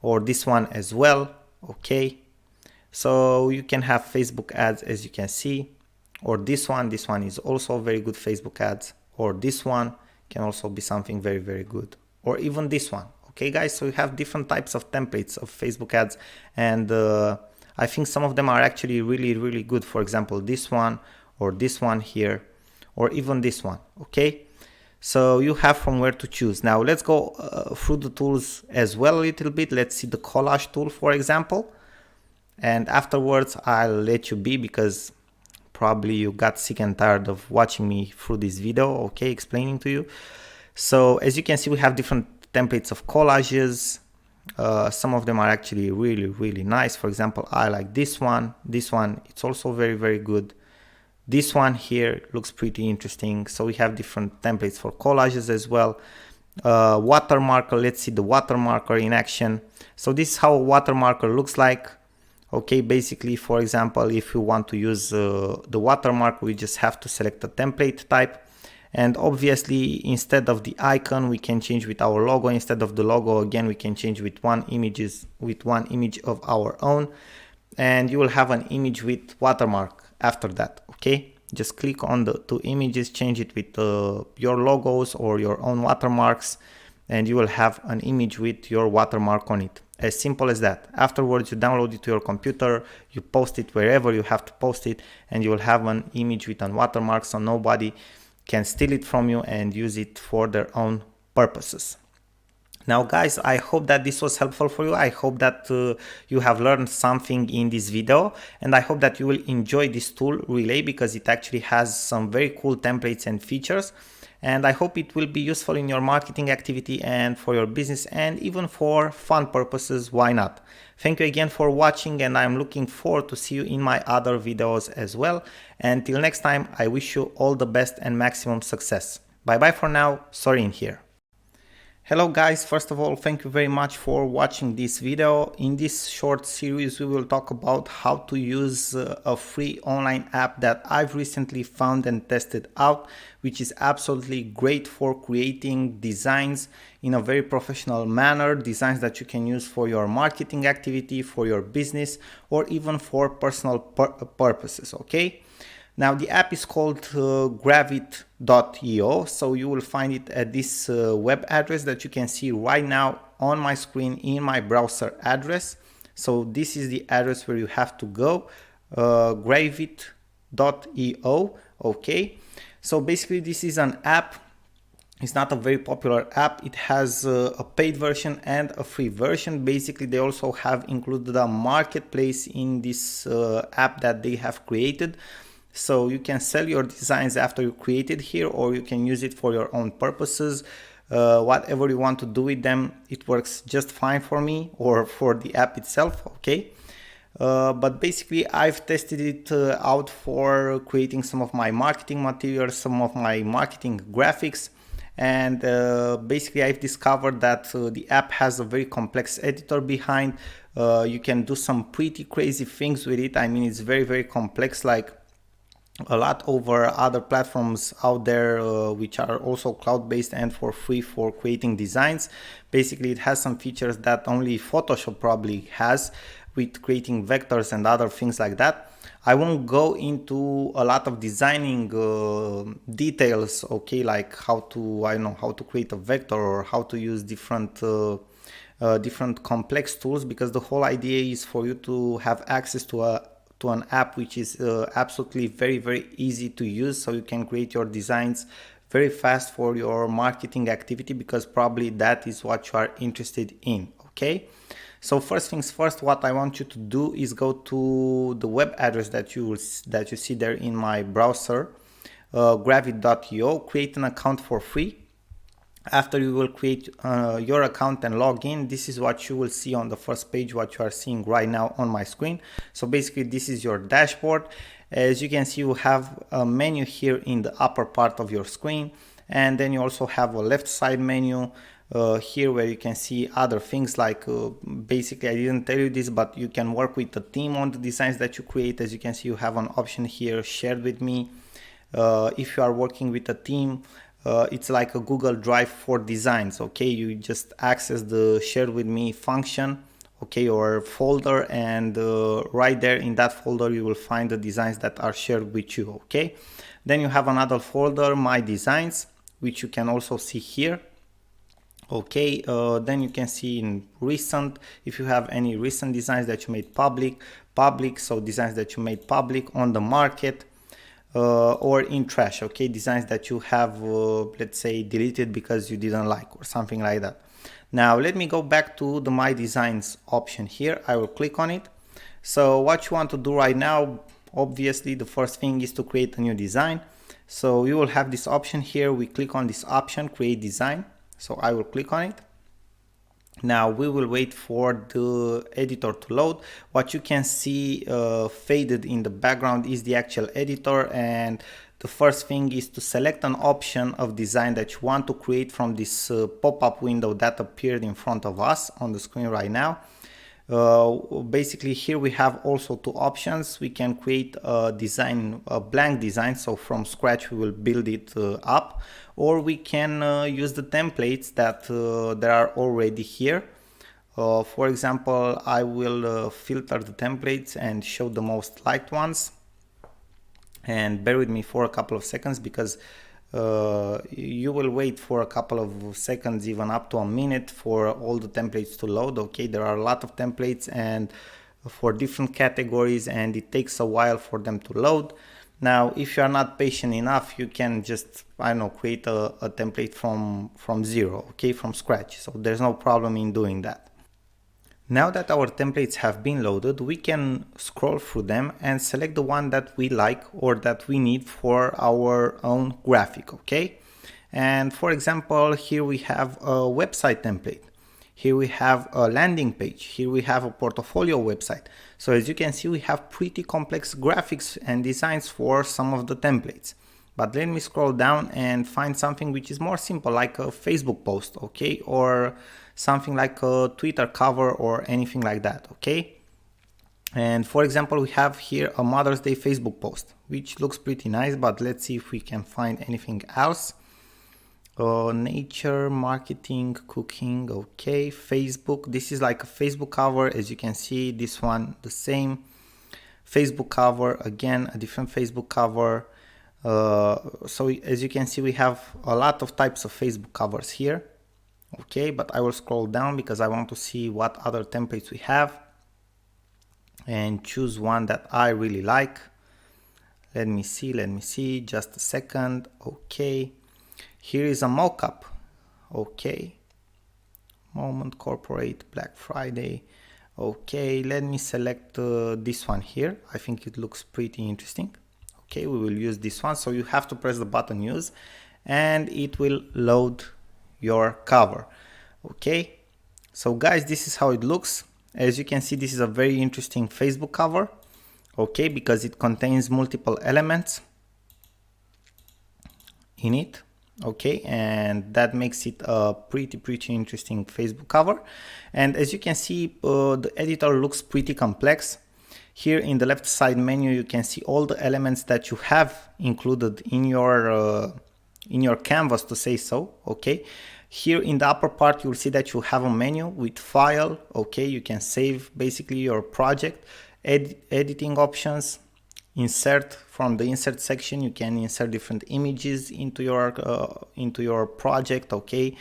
or this one as well. Okay, so you can have Facebook ads, as you can see, or this one is also very good Facebook ads, or this one can also be something very good, or even this one. Okay, guys, so you have different types of templates of Facebook ads, and I think some of them are actually really good. For example, this one or this one here, or even this one. Okay, so you have from where to choose. Now let's go through the tools as well a little bit. Let's see the collage tool, for example, and afterwards I'll let you be, because probably you got sick and tired of watching me through this video, okay, explaining to you. So as you can see, we have different templates of collages. Some of them are actually really nice. For example, I like this one. This one, it's also very good. This one here looks pretty interesting. So we have different templates for collages as well. Watermarker, let's see the watermarker in action. So this is how a watermarker looks like. Okay, basically, for example, if you want to use the watermark, we just have to select a template type. And obviously, instead of the icon, we can change with our logo. Instead of the logo, again, we can change with one image of our own. And you will have an image with watermark after that, okay? Just click on the two images, change it with your logos or your own watermarks, and you will have an image with your watermark on it. As simple as that. Afterwards, you download it to your computer, you post it wherever you have to post it, and you will have an image with a watermark, so nobody can steal it from you and use it for their own purposes. Now guys, I hope that this was helpful for you. I hope that you have learned something in this video, and I hope that you will enjoy this tool Relay, because it actually has some very cool templates and features. And I hope it will be useful in your marketing activity and for your business, and even for fun purposes, why not? Thank you again for watching, and I'm looking forward to see you in my other videos as well. Until next time, I wish you all the best and maximum success. Bye bye for now, Sorin here. Hello guys, first of all, thank you very much for watching this video. In this short series, we will talk about how to use a free online app that I've recently found and tested out, which is absolutely great for creating designs in a very professional manner, designs that you can use for your marketing activity, for your business, or even for personal purposes, okay? Now the app is called Gravit.io, so you will find it at this web address that you can see right now on my screen in my browser address. So this is the address where you have to go, Gravit.io, okay? So basically this is an app. It's not a very popular app. It has a paid version and a free version. Basically, they also have included a marketplace in this app that they have created. So you can sell your designs after you create it here, or you can use it for your own purposes. Whatever you want to do with them, it works just fine for me, or for the app itself, okay? But basically I've tested it out for creating some of my marketing materials, some of my marketing graphics, and basically I've discovered that the app has a very complex editor behind. You can do some pretty crazy things with it. I mean, it's very complex, like a lot over other platforms out there which are also cloud-based and for free for creating designs. Basically it has some features that only Photoshop probably has, with creating vectors and other things like that. I won't go into a lot of designing details, okay, like how to, I don't know, how to create a vector or how to use different complex tools, because the whole idea is for you to have access to an app which is absolutely very easy to use, so you can create your designs very fast for your marketing activity, because probably that is what you are interested in, okay? So first things first, what I want you to do is go to the web address that you see there in my browser, Gravit.io, create an account for free. After you will create your account and log in, this is what you will see on the first page, what you are seeing right now on my screen. So basically this is your dashboard. As you can see, you have a menu here in the upper part of your screen, and then you also have a left side menu here where you can see other things like basically, I didn't tell you this, but you can work with the team on the designs that you create. As you can see, you have an option here, shared with me. If you are working with a team, it's like a Google Drive for designs, okay? You just access the share with me function, okay, or folder, and right there in that folder you will find the designs that are shared with you, okay? Then you have another folder, my designs, which you can also see here, okay? Then you can see in recent, if you have any recent designs that you made public, so designs that you made public on the market. or in trash, okay, designs that you have let's say deleted because you didn't like or something like that. Now let me go back to the My Designs option here. I will click on it. So what you want to do right now, obviously the first thing is to create a new design. So you will have this option here. We click on this option, create design. So I will click on it. Now we will wait for the editor to load. What you can see faded in the background is the actual editor, and the first thing is to select an option of design that you want to create from this pop-up window that appeared in front of us on the screen right now. Basically here we have also two options. We can create a design, a blank design, so from scratch we will build it up, or we can use the templates that are already here. For example, I will filter the templates and show the most liked ones, and bear with me for a couple of seconds because you will wait for a couple of seconds, even up to a minute, for all the templates to load. Okay, there are a lot of templates and for different categories, and it takes a while for them to load. Now if you are not patient enough, you can just, I don't know, create a template from zero, okay, from scratch. So there's no problem in doing that. Now that our templates have been loaded, we can scroll through them and select the one that we like or that we need for our own graphic, okay? And for example, here we have a website template. Here we have a landing page. Here we have a portfolio website. So as you can see, we have pretty complex graphics and designs for some of the templates. But let me scroll down and find something which is more simple, like a Facebook post, okay? Or something like a Twitter cover or anything like that, okay? And for example, we have here a Mother's Day Facebook post, which looks pretty nice, but let's see if we can find anything else. Nature, marketing, cooking, okay, Facebook. This is like a Facebook cover. As you can see, this one, the same Facebook cover, again, a different Facebook cover. So as you can see, we have a lot of types of Facebook covers here. Okay, but I will scroll down because I want to see what other templates we have and choose one that I really like. Let me see, just a second. Okay, here is a mockup. Okay, Moment, Corporate, Black Friday. Okay, let me select this one here. I think it looks pretty interesting. Okay, we will use this one. So you have to press the button use and it will load your cover. Okay, so guys, this is how it looks. As you can see, this is a very interesting Facebook cover, okay, because it contains multiple elements in it, okay, and that makes it a pretty interesting Facebook cover. And as you can see, the editor looks pretty complex. Here in the left side menu, you can see all the elements that you have included in your canvas, to say so, okay. Here in the upper part, you'll see that you have a menu with file, okay, you can save basically your project, editing options, insert. From the insert section, you can insert different images into your project, okay.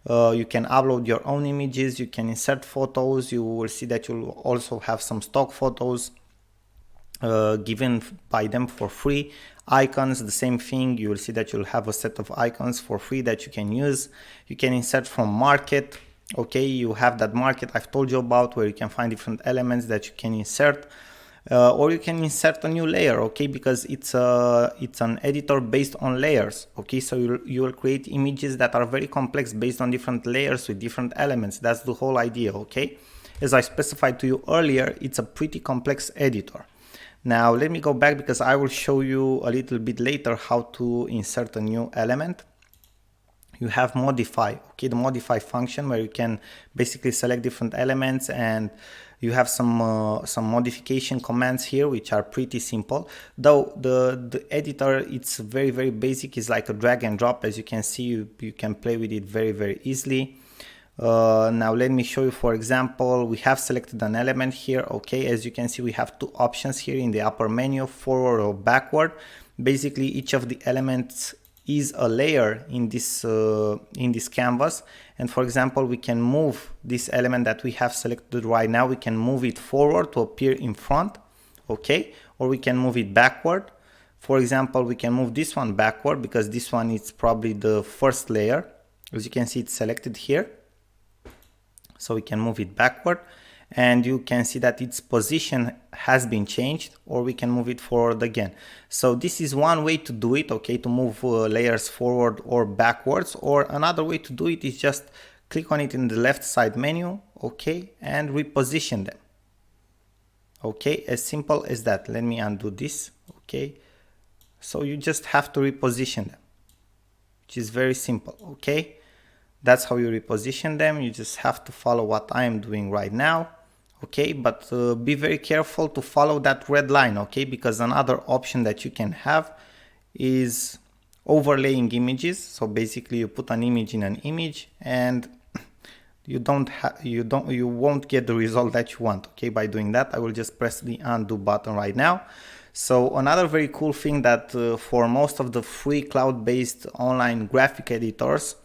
You can upload your own images, you can insert photos. You will see that you'll also have some stock photos given by them for free. Icons, the same thing. You will see that you'll have a set of icons for free that you can use. You can insert from market, okay, you have that market I've told you about, where you can find different elements that you can insert, or you can insert a new layer, okay, because it's an editor based on layers, okay. So you will create images that are very complex based on different layers with different elements. That's the whole idea, okay. As I specified to you earlier, it's a pretty complex editor. Now let me go back because I will show you a little bit later how to insert a new element. You have modify, okay, the modify function where you can basically select different elements, and you have some modification commands here which are pretty simple. Though the editor, it's very basic. It's like a drag and drop. As you can see, you can play with it very easily. Now let me show you. For example, we have selected an element here, okay. As you can see, we have two options here in the upper menu, forward or backward. Basically each of the elements is a layer in this canvas, and for example, we can move this element that we have selected right now. We can move it forward to appear in front, okay, or we can move it backward. For example, we can move this one backward because this one is probably the first layer. As you can see, it's selected here. So we can move it backward and you can see that its position has been changed, or we can move it forward again. So this is one way to do it, okay, to move layers forward or backwards. Or another way to do it is just click on it in the left side menu, okay, and reposition them. Okay, as simple as that. Let me undo this, okay. So you just have to reposition them, which is very simple, okay. That's how you reposition them. You just have to follow what I am doing right now, okay. But be very careful to follow that red line, okay, because another option that you can have is overlaying images. So basically you put an image in an image and you won't get the result that you want, okay, by doing that. I will just press the undo button right now. So another very cool thing that for most of the free cloud-based online graphic editors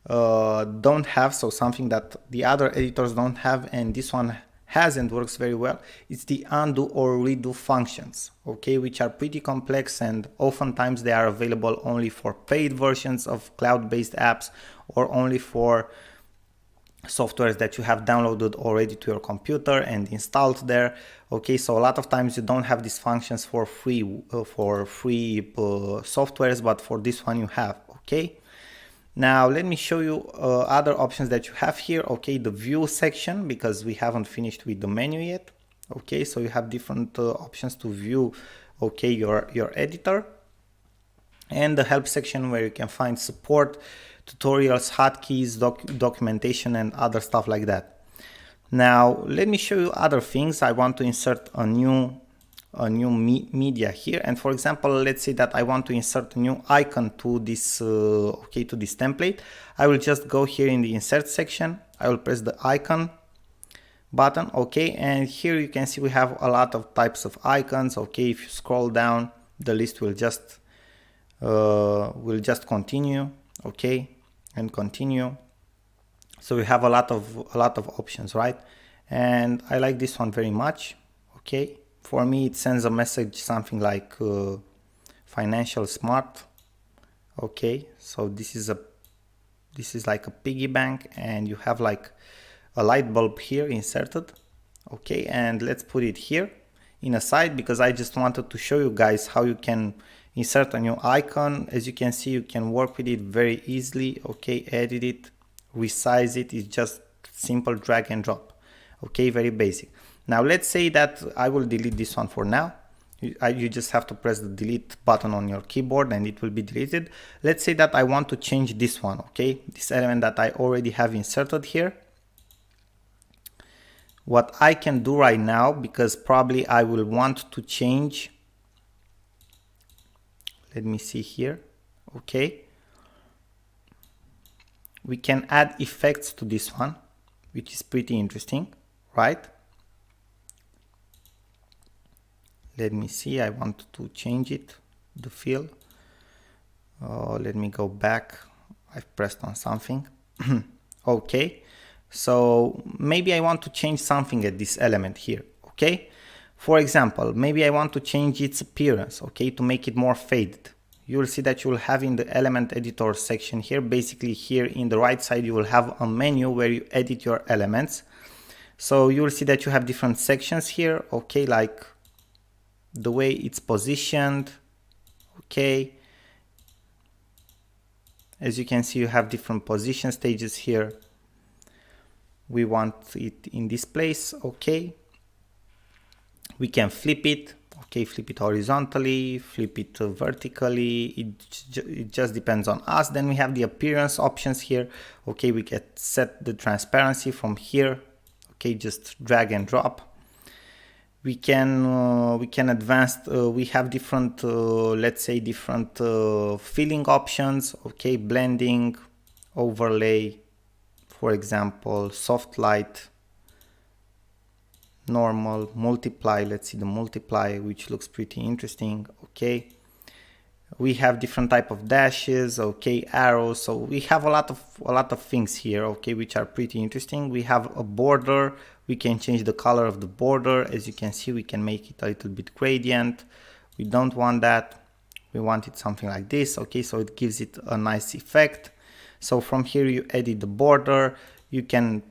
don't have, so something that the other editors don't have and this one has and works very well, it's the undo or redo functions, okay, which are pretty complex and oftentimes they are available only for paid versions of cloud-based apps or only for softwares that you have downloaded already to your computer and installed there, okay. So a lot of times you don't have these functions for free softwares, but for this one you have, okay. Now let me show you other options that you have here, okay. The view section, because we haven't finished with the menu yet, okay. So you have different options to view, okay, your editor, and the help section where you can find support, tutorials, hotkeys, documentation and other stuff like that. Now let me show you other things. I want to insert a new media here, and for example, let's say that I want to insert a new icon to this okay, to this template. I will just go here in the insert section. I will press the icon button, okay, and here you can see we have a lot of types of icons, okay. If you scroll down, the list will just continue, okay, and continue. So we have a lot of options, right? And I like this one very much, okay. For me, it sends a message, something like financial smart, okay. So this is like a piggy bank, and you have like a light bulb here inserted, okay. And let's put it here in a side because I just wanted to show you guys how you can insert a new icon. As you can see, you can work with it very easily, okay. Edit it, resize it. It's just simple drag and drop, okay, very basic. Now let's say that I will delete this one for now. You just have to press the delete button on your keyboard and it will be deleted. Let's say that I want to change this one, okay, this element that I already have inserted here. What I can do right now, because probably I will want to change, let me see here, okay, we can add effects to this one, which is pretty interesting, right? Let me see, I want to change it, the fill. Let me go back, I've pressed on something. Okay, so maybe I want to change something at this element here, okay. For example, maybe I want to change its appearance, okay, to make it more faded. You will see that you will have in the element editor section here, basically here in the right side, you will have a menu where you edit your elements. So you will see that you have different sections here, okay, like the way it's positioned, okay. As you can see, you have different position stages here. We want it in this place, okay. We can flip it, okay, flip it horizontally, flip it vertically, it just depends on us. Then we have the appearance options here, okay. We can set the transparency from here, okay, just drag and drop. We can advance, we have different, let's say different filling options, okay, blending, overlay, for example, soft light, normal, multiply. Let's see the multiply, which looks pretty interesting, okay. We have different type of dashes, okay, arrows. So we have a lot of things here, okay, which are pretty interesting. We have a border. We can change the color of the border. As you can see, we can make it a little bit gradient. We don't want that. we wanted something like this. Okay, so it gives it a nice effect. So from here you edit the border. You can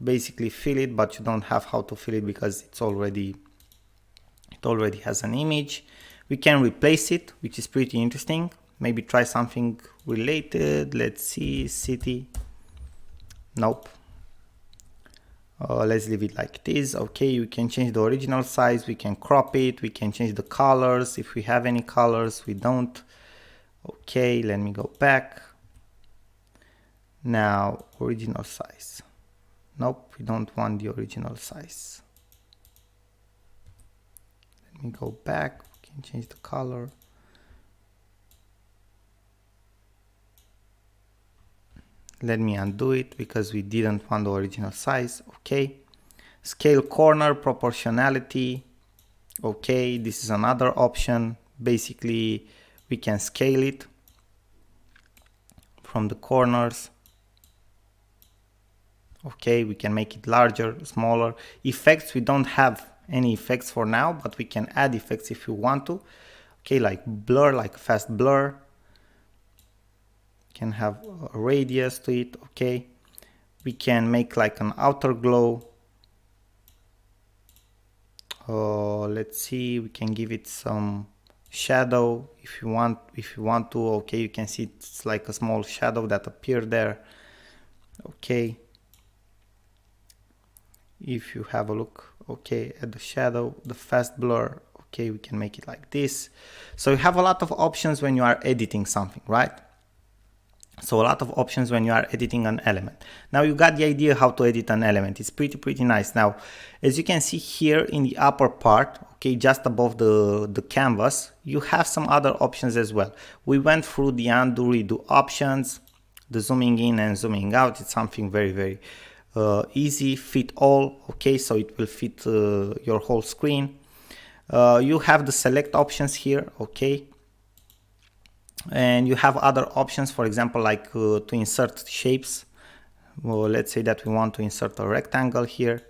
basically fill it, but you don't have how to fill it because it already has an image. We can replace it, which is pretty interesting. Maybe try something related. Let's see, city. Nope. Let's leave it like this. Okay, we can change the original size, we can crop it, we can change the colors if we have any colors. We don't. Okay, let me go back. Now original size. Nope, we don't want the original size. Let me go back. We can change the color. Let me undo it because we didn't want the original size. Okay, scale corner, proportionality. Okay, this is another option. Basically we can scale it from the corners. Okay, we can make it larger, smaller. Effects, we don't have any effects for now, but we can add effects if you want to. Okay, like blur, like fast blur. Can have a radius to it. Okay, we can make like an outer glow. Let's see, we can give it some shadow if you want to. Okay, you can see it's like a small shadow that appeared there. Okay, if you have a look, okay, at the shadow, the fast blur, okay, we can make it like this. So you have a lot of options when you are editing something, right? So a lot of options when you are editing an element. Now you got the idea how to edit an element. It's pretty nice. Now, as you can see here in the upper part, okay, just above the canvas, you have some other options as well. We went through the undo, redo options, the zooming in and zooming out. It's something very easy, fit all. Okay, so it will fit your whole screen. You have the select options here. Okay, and you have other options, for example, like to insert shapes. Well, let's say that we want to insert a rectangle here.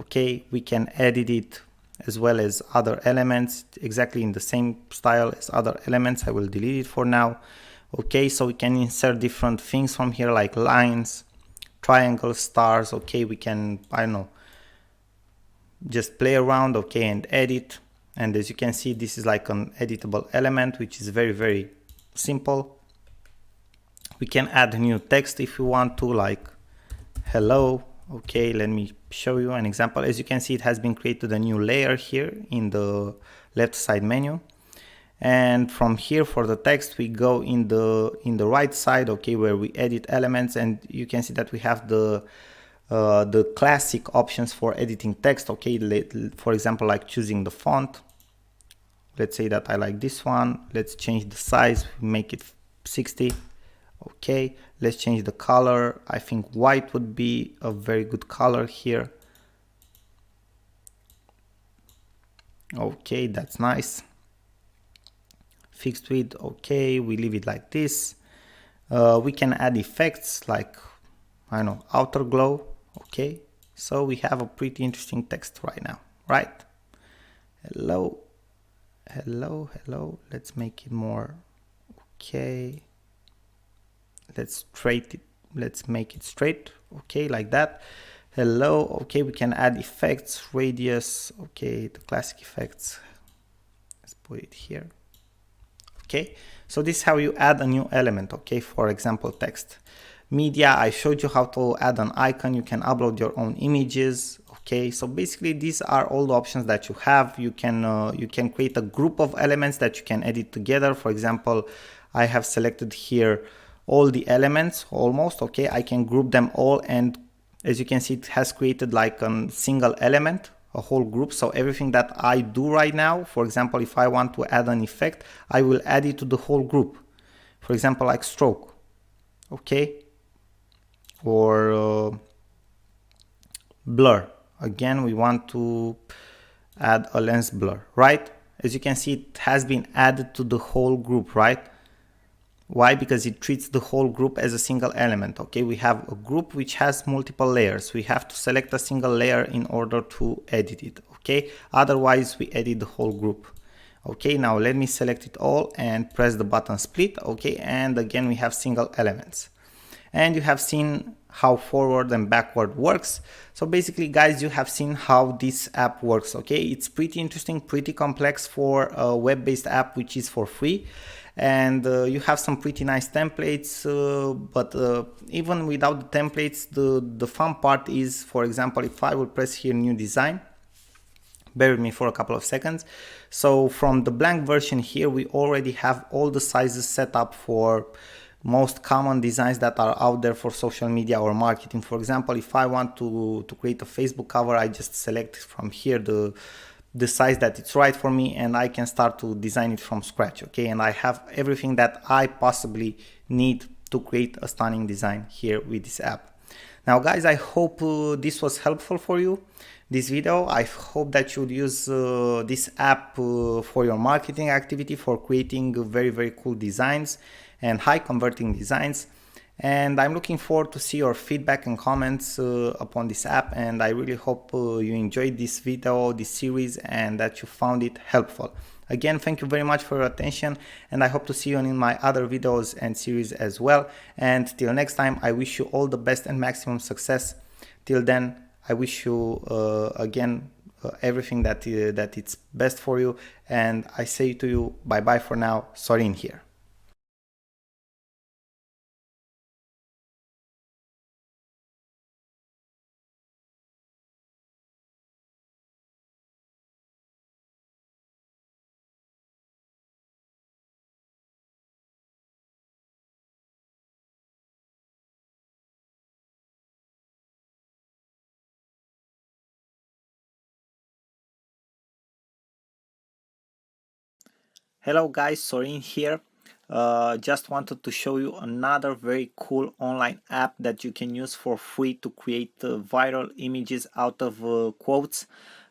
Okay, we can edit it as well as other elements exactly in the same style as other elements. I will delete it for now. Okay, so we can insert different things from here, like lines, triangles, stars. Okay, we can, I don't know, just play around, okay, and edit. And as you can see, this is like an editable element, which is very simple. We can add new text if you want to, like hello. Okay, let me show you an example. As you can see, it has been created a new layer here in the left side menu. And from here for the text, we go in the right side, okay, where we edit elements, and you can see that we have the classic options for editing text. Okay, for example, like choosing the font. Let's say that I like this one. Let's change the size, make it 60. Okay, let's change the color. I think white would be a very good color here. Okay, that's nice. Fixed width, okay, we leave it like this. We can add effects like, I don't know, outer glow. Okay, so we have a pretty interesting text right now, right? Hello. Let's make it more. Okay, let's make it straight. Okay, like that. Hello. Okay, we can add effects, radius. Okay, the classic effects. Let's put it here. Okay, so this is how you add a new element. Okay, for example, text. Media, I showed you how to add an icon. You can upload your own images. Okay, so basically these are all the options that you have. You can create a group of elements that you can edit together. For example, I have selected here all the elements almost. Okay, I can group them all, and as you can see, it has created like a single element, a whole group. So everything that I do right now, for example, if I want to add an effect, I will add it to the whole group. For example, like stroke. Okay, or blur. Again, we want to add a lens blur, right? As you can see, it has been added to the whole group, right? Why? Because it treats the whole group as a single element. Okay, we have a group which has multiple layers. We have to select a single layer in order to edit it. Okay, otherwise we edit the whole group. Okay, now let me select it all and press the button split. Okay, and again we have single elements, and you have seen how forward and backward works. So basically guys, you have seen how this app works. Okay, it's pretty interesting, pretty complex for a web-based app which is for free, and you have some pretty nice templates, but even without the templates, the fun part is, for example, if I would press here new design, bear with me for a couple of seconds. So from the blank version here, we already have all the sizes set up for most common designs that are out there for social media or marketing. For example, if I want to create a Facebook cover, I just select from here the size that it's right for me, and I can start to design it from scratch. Okay, and I have everything that I possibly need to create a stunning design here with this app. Now guys, I hope this was helpful for you, this video. I hope that you'll use this app for your marketing activity, for creating very cool designs and high converting designs. And I'm looking forward to see your feedback and comments upon this app, and I really hope you enjoyed this video, this series, and that you found it helpful. Again, thank you very much for your attention, and I hope to see you in my other videos and series as well. And till next time, I wish you all the best and maximum success. Till then, I wish you again everything that it's best for you, and I say to you bye bye for now. Sorin here. Hello guys, Sorin here. Just wanted to show you another very cool online app that you can use for free to create viral images out of quotes.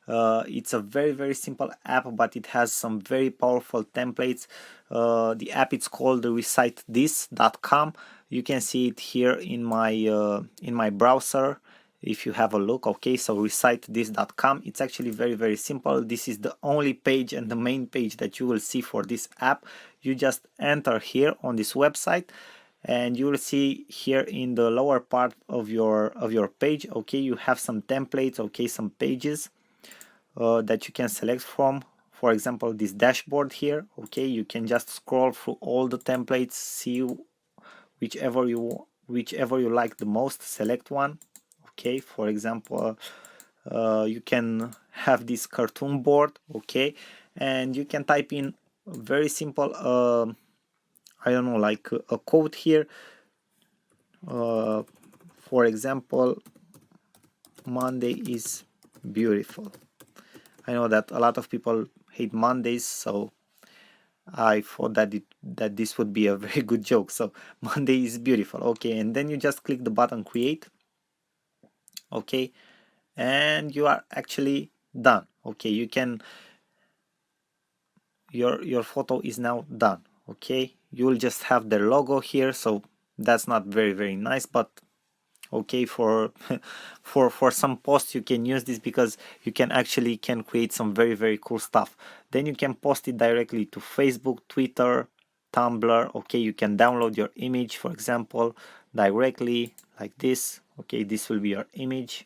It's a very simple app, but it has some very powerful templates. The app is called recitethis.com. You can see it here in my browser if you have a look. Okay, so recitethis.com. It's actually very simple. This is the only page and the main page that you will see for this app. You just enter here on this website, and you will see here in the lower part of your page, okay, you have some templates, okay, some pages that you can select from. For example, this dashboard here, okay, you can just scroll through all the templates, see whichever you like the most, select one. Okay, for example, you can have this cartoon board, okay, and you can type in very simple I don't know, like a quote here, for example, Monday is beautiful. I know that a lot of people hate Mondays, so I thought that this would be a very good joke. So Monday is beautiful, okay, and then you just click the button create, okay, and you are actually done. Okay, you can, your photo is now done. Okay, you will just have their logo here, so that's not very nice, but okay, for for some posts you can use this, because you can create some very cool stuff. Then you can post it directly to Facebook, Twitter, Tumblr. Okay, you can download your image, for example, directly like this. Okay, this will be your image,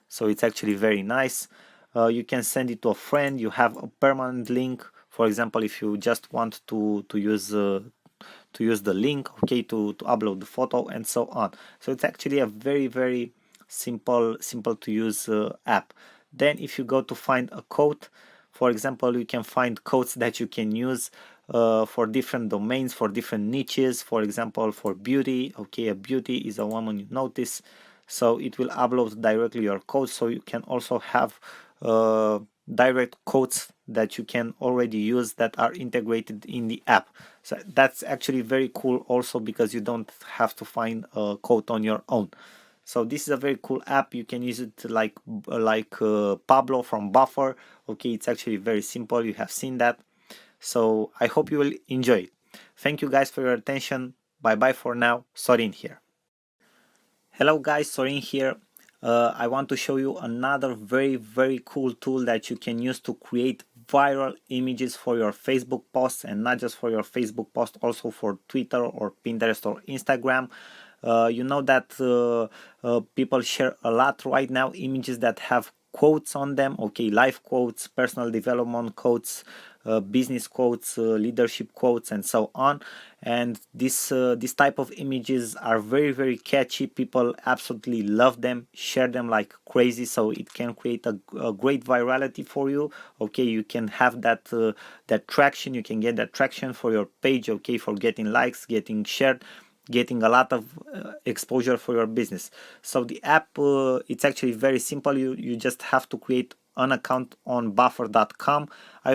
so it's actually very nice. You can send it to a friend. You have a permanent link, for example, if you just want to use the link, okay, to upload the photo and so on. So it's actually a very simple to use app. Then if you go to find a quote, for example, you can find quotes that you can use for different domains, for different niches. For example, for beauty, okay, a beauty is a woman you notice, so it will upload directly your quotes. So you can also have direct quotes that you can already use that are integrated in the app. So that's actually very cool also, because you don't have to find a quote on your own. So this is a very cool app. You can use it like Pablo from Buffer. Okay, it's actually very simple. You have seen that. So I hope you will enjoy it. Thank you guys for your attention. Bye bye for now. Sorin here. Hello guys, Sorin here. I want to show you another very cool tool that you can use to create viral images for your Facebook posts, and not just for your Facebook post, also for Twitter or Pinterest or Instagram. You know that people share a lot right now images that have quotes on them, okay, life quotes, personal development quotes, business quotes, leadership quotes, and so on. And this type of images are very catchy. People absolutely love them, share them like crazy, so it can create a great virality for you. Okay, you can have that that traction, you can get that traction for your page, okay, for getting likes, getting shared, getting a lot of exposure for your business. So the app, it's actually very simple. You just have to create an account on buffer.com. I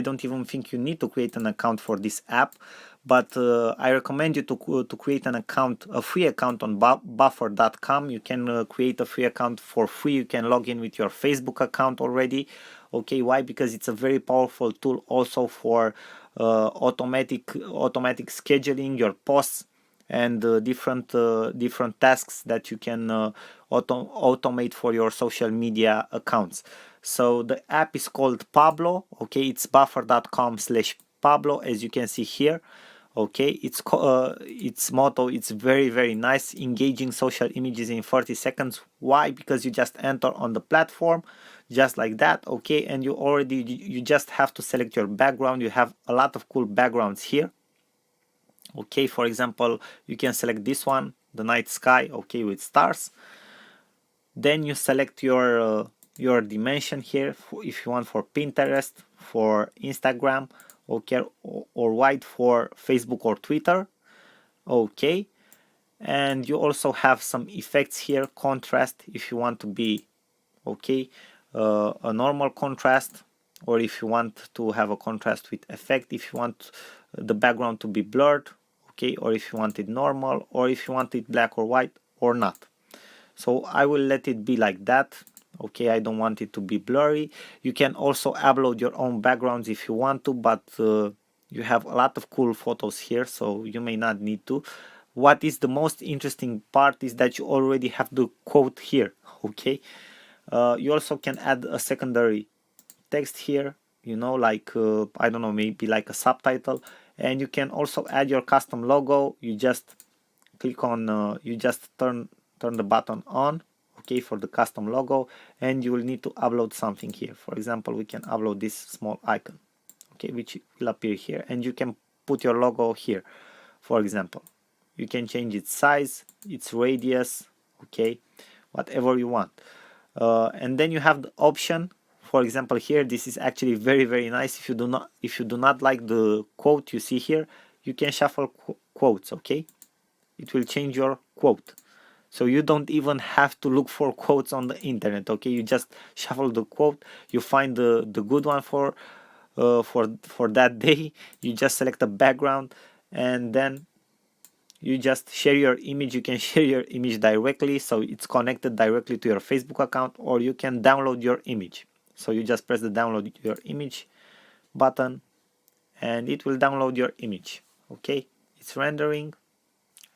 don't even think you need to create an account for this app, but I recommend you to create an account, a free account on buffer.com. You can create a free account for free. You can log in with your Facebook account already. Okay, why? Because it's a very powerful tool also for automatic scheduling your posts and different tasks that you can automate for your social media accounts. So the app is called Pablo. Okay, it's buffer.com/Pablo, as you can see here. Okay, its motto, it's very nice: engaging social images in 30 seconds. Why? Because you just enter on the platform just like that, okay, and you just have to select your background. You have a lot of cool backgrounds here. Okay, for example, you can select this one, the night sky, okay, with stars. Then you select your dimension here, if you want for Pinterest, for Instagram, okay, or white for Facebook or Twitter. Okay, and you also have some effects here, contrast, if you want to be, okay, a normal contrast, or if you want to have a contrast with effect, if you want the background to be blurred, okay, or if you want it normal, or if you want it black or white or not. So I will let it be like that. Okay, I don't want it to be blurry. You can also upload your own backgrounds if you want to, but you have a lot of cool photos here, so you may not need to. What is the most interesting part is that you already have the quote here. Okay, you also can add a secondary text here, you know, like I don't know, maybe like a subtitle, and you can also add your custom logo. You just click on you just turn the button on, okay, for the custom logo, and you will need to upload something here. For example, we can upload this small icon, okay, which will appear here, and you can put your logo here. For example, you can change its size, its radius, okay, whatever you want. And then you have the option. For example, here, this is actually very nice. If you do not like the quote you see here, you can shuffle quotes, okay, it will change your quote, so you don't even have to look for quotes on the internet. Okay, you just shuffle the quote, you find the good one for that day, you just select a background, and then you just share your image. You can share your image directly, so it's connected directly to your Facebook account, or you can download your image. So you just press the download your image button, and it will download your image. Okay, it's rendering,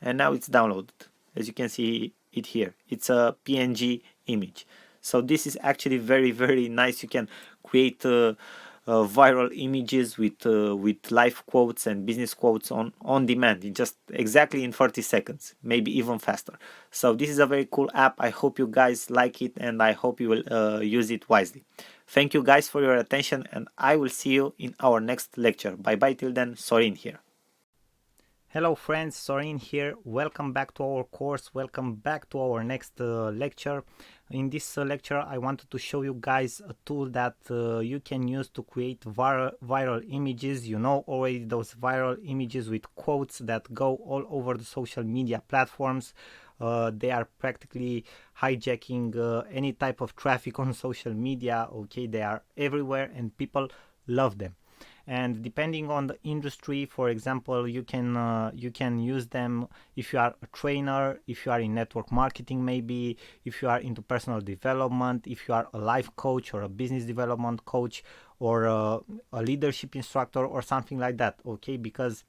and now it's downloaded. As you can see it here, it's a PNG image. So this is actually very nice. You can create viral images with live quotes and business quotes on demand, just exactly in 30 seconds, maybe even faster. So this is a very cool app. I hope you guys like it, and I hope you will use it wisely. Thank you guys for your attention, and I will see you in our next lecture. Bye bye till then. Sorin here. Hello friends, Sorin here. Welcome back to our course. Welcome back to our next lecture. In this lecture, I wanted to show you guys a tool that you can use to create viral images. You know already those viral images with quotes that go all over the social media platforms. They are practically hijacking any type of traffic on social media. Okay, they are everywhere and people love them. And depending on the industry, for example, you can use them if you are a trainer, if you are in network marketing, maybe if you are into personal development, if you are a life coach or a business development coach, or a leadership instructor or something like that. Okay, because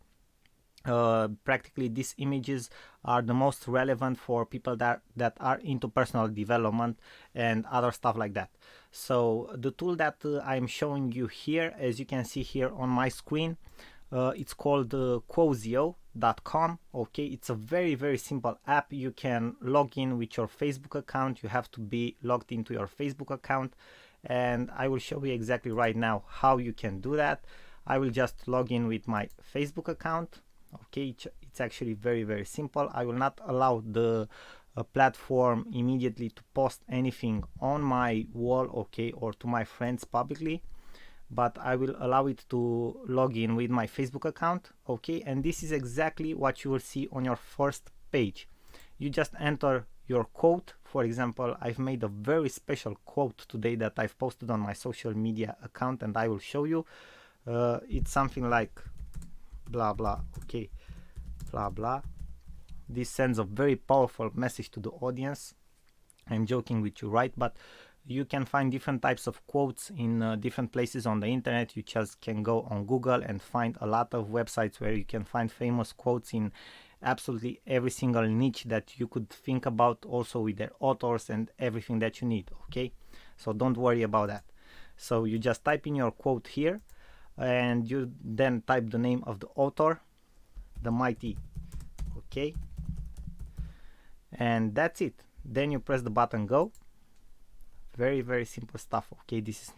practically these images are the most relevant for people that are into personal development and other stuff like that. So the tool that I'm showing you here, as you can see here on my screen, it's called Quozio.com. Okay, it's a very simple app. You can log in with your Facebook account. You have to be logged into your Facebook account, and I will show you exactly right now how you can do that. I will just log in with my Facebook account. Okay, it's actually very simple. I will not allow the platform immediately to post anything on my wall, okay, or to my friends publicly, but I will allow it to log in with my Facebook account. Okay, and this is exactly what you will see on your first page. You just enter your quote. For example, I've made a very special quote today that I've posted on my social media account, and I will show you. It's something like blah blah. Okay, blah blah. This sends a very powerful message to the audience. I'm joking with you, right? But you can find different types of quotes in different places on the internet. You just can go on Google and find a lot of websites where you can find famous quotes in absolutely every single niche that you could think about, also with their authors and everything that you need. Okay, so don't worry about that. So you just type in your quote here, and you then type the name of the author, the mighty. Okay, and that's it. Then you press the button go. Very simple stuff. Okay, this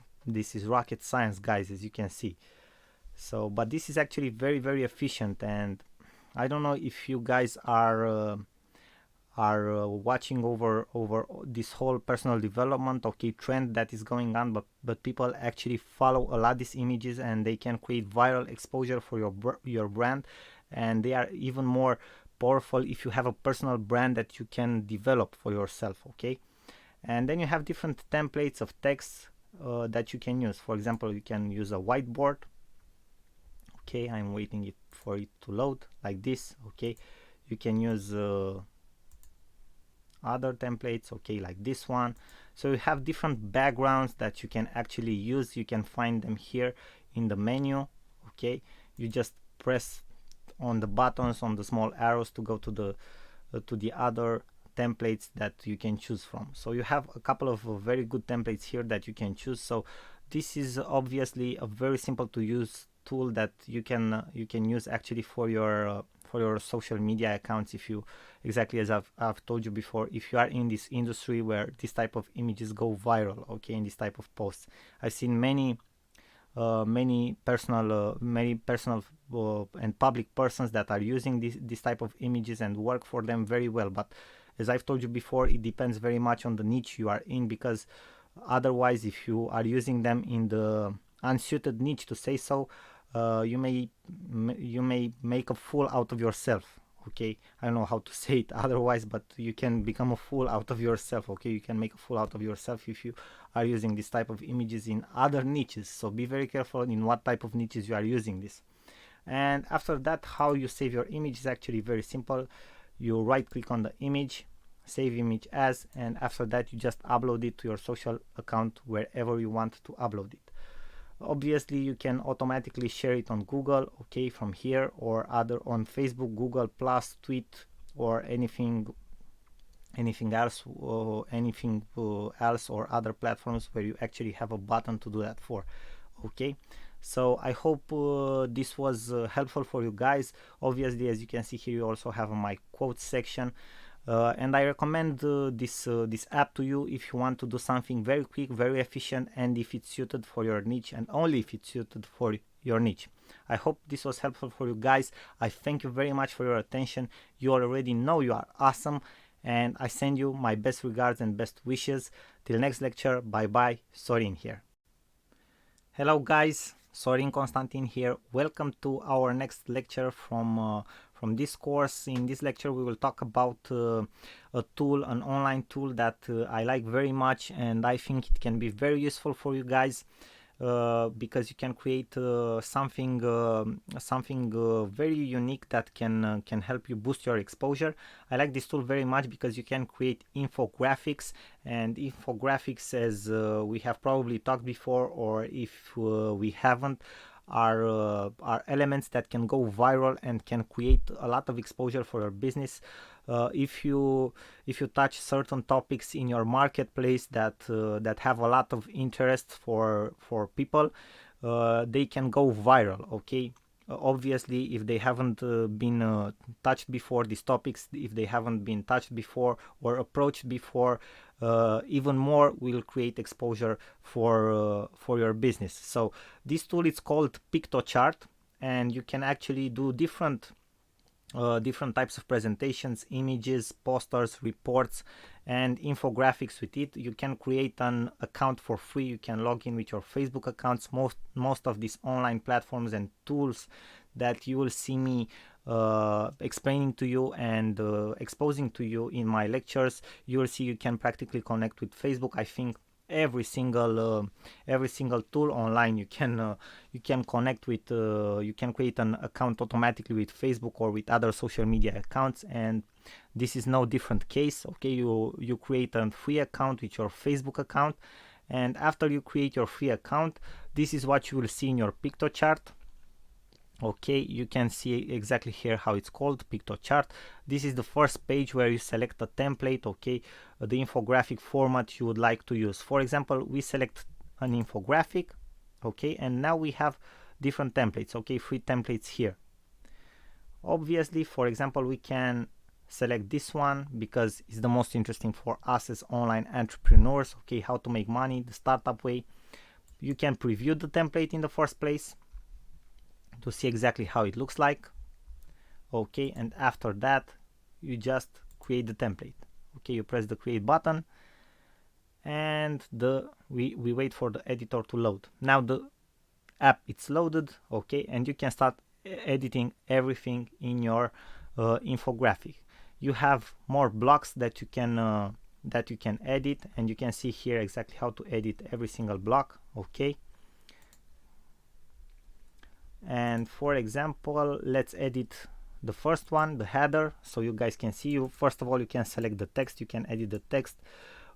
is rocket science, guys, as you can see. So but this is actually very efficient, and I don't know if you guys are watching over this whole personal development, okay, trend that is going on, but people actually follow a lot these images, and they can create viral exposure for your brand, and they are even more powerful if you have a personal brand that you can develop for yourself. Okay, and then you have different templates of text that you can use. For example, you can use a whiteboard. Okay, I'm waiting for it to load like this. Okay, you can use other templates, okay, like this one. So you have different backgrounds that you can actually use. You can find them here in the menu. Okay, you just press on the buttons, on the small arrows, to go to the other templates that you can choose from. So you have a couple of very good templates here that you can choose. So this is obviously a very simple to use tool that you can use actually for your social media accounts. If you, exactly as I've told you before, if you are in this industry where this type of images go viral, okay, in this type of posts. I've seen many personal and public persons that are using this type of images and work for them very well. But as I've told you before, it depends very much on the niche you are in, because otherwise, if you are using them in the unsuited niche, to say so, you may make a fool out of yourself. Okay, I don't know how to say it otherwise, but you can become a fool out of yourself. Okay, you can make a fool out of yourself if you are using this type of images in other niches. So be very careful in what type of niches you are using this. And after that, how you save your image is actually very simple. You right click on the image, save image as, and after that you just upload it to your social account wherever you want to upload it. Obviously you can automatically share it on Google, okay, from here, or other on Facebook, Google Plus, Tweet, or anything else, or other platforms where you actually have a button to do that for. Okay, so I hope this was helpful for you guys. Obviously, as you can see here, you also have my quotes section. And I recommend this app to you if you want to do something very quick, very efficient, and if it's suited for your niche, and only if it's suited for your niche. I hope this was helpful for you guys. I thank you very much for your attention. You already know you are awesome, and I send you my best regards and best wishes. Till next lecture, bye bye. Sorin here. Hello guys, Sorin Constantin here. Welcome to our next lecture from this course. In this lecture we will talk about a tool, an online tool that I like very much, and I think it can be very useful for you guys, because you can create something very unique that can help you boost your exposure. I like this tool very much because you can create infographics, and infographics, as we have probably talked before, or if we haven't, are elements that can go viral and can create a lot of exposure for your business. If you touch certain topics in your marketplace that that have a lot of interest for people, they can go viral. Okay. Obviously, if they haven't been touched before, these topics, if they haven't been touched before or approached before, even more will create exposure for your business. So this tool is called Piktochart, and you can actually do different types of presentations, images, posters, reports, and infographics with it. You can create an account for free. You can log in with your Facebook accounts. Most of these online platforms and tools that you will see me explaining to you and exposing to you in my lectures, you will see you can practically connect with Facebook. I think every single tool online you can connect with, you can create an account automatically with Facebook or with other social media accounts, and this is no different case. Okay, you create a free account with your Facebook account, and after you create your free account, this is what you will see in your Piktochart. Okay, you can see exactly here how it's called, Piktochart. This is the first page where you select a template, okay, the infographic format you would like to use. For example, we select an infographic, okay, and now we have different templates, okay, free templates here. Obviously, for example, we can select this one because it's the most interesting for us as online entrepreneurs, okay, how to make money the startup way. You can preview the template in the first place to see exactly how it looks like. Okay, and after that you just create the template. Okay, you press the create button and we wait for the editor to load. Now the app it's loaded, okay, and you can start editing everything in your infographic. You have more blocks that you can edit, and you can see here exactly how to edit every single block. Okay, and for example, let's edit the first one, the header, so you guys can see. First of all, you can select the text, you can edit the text.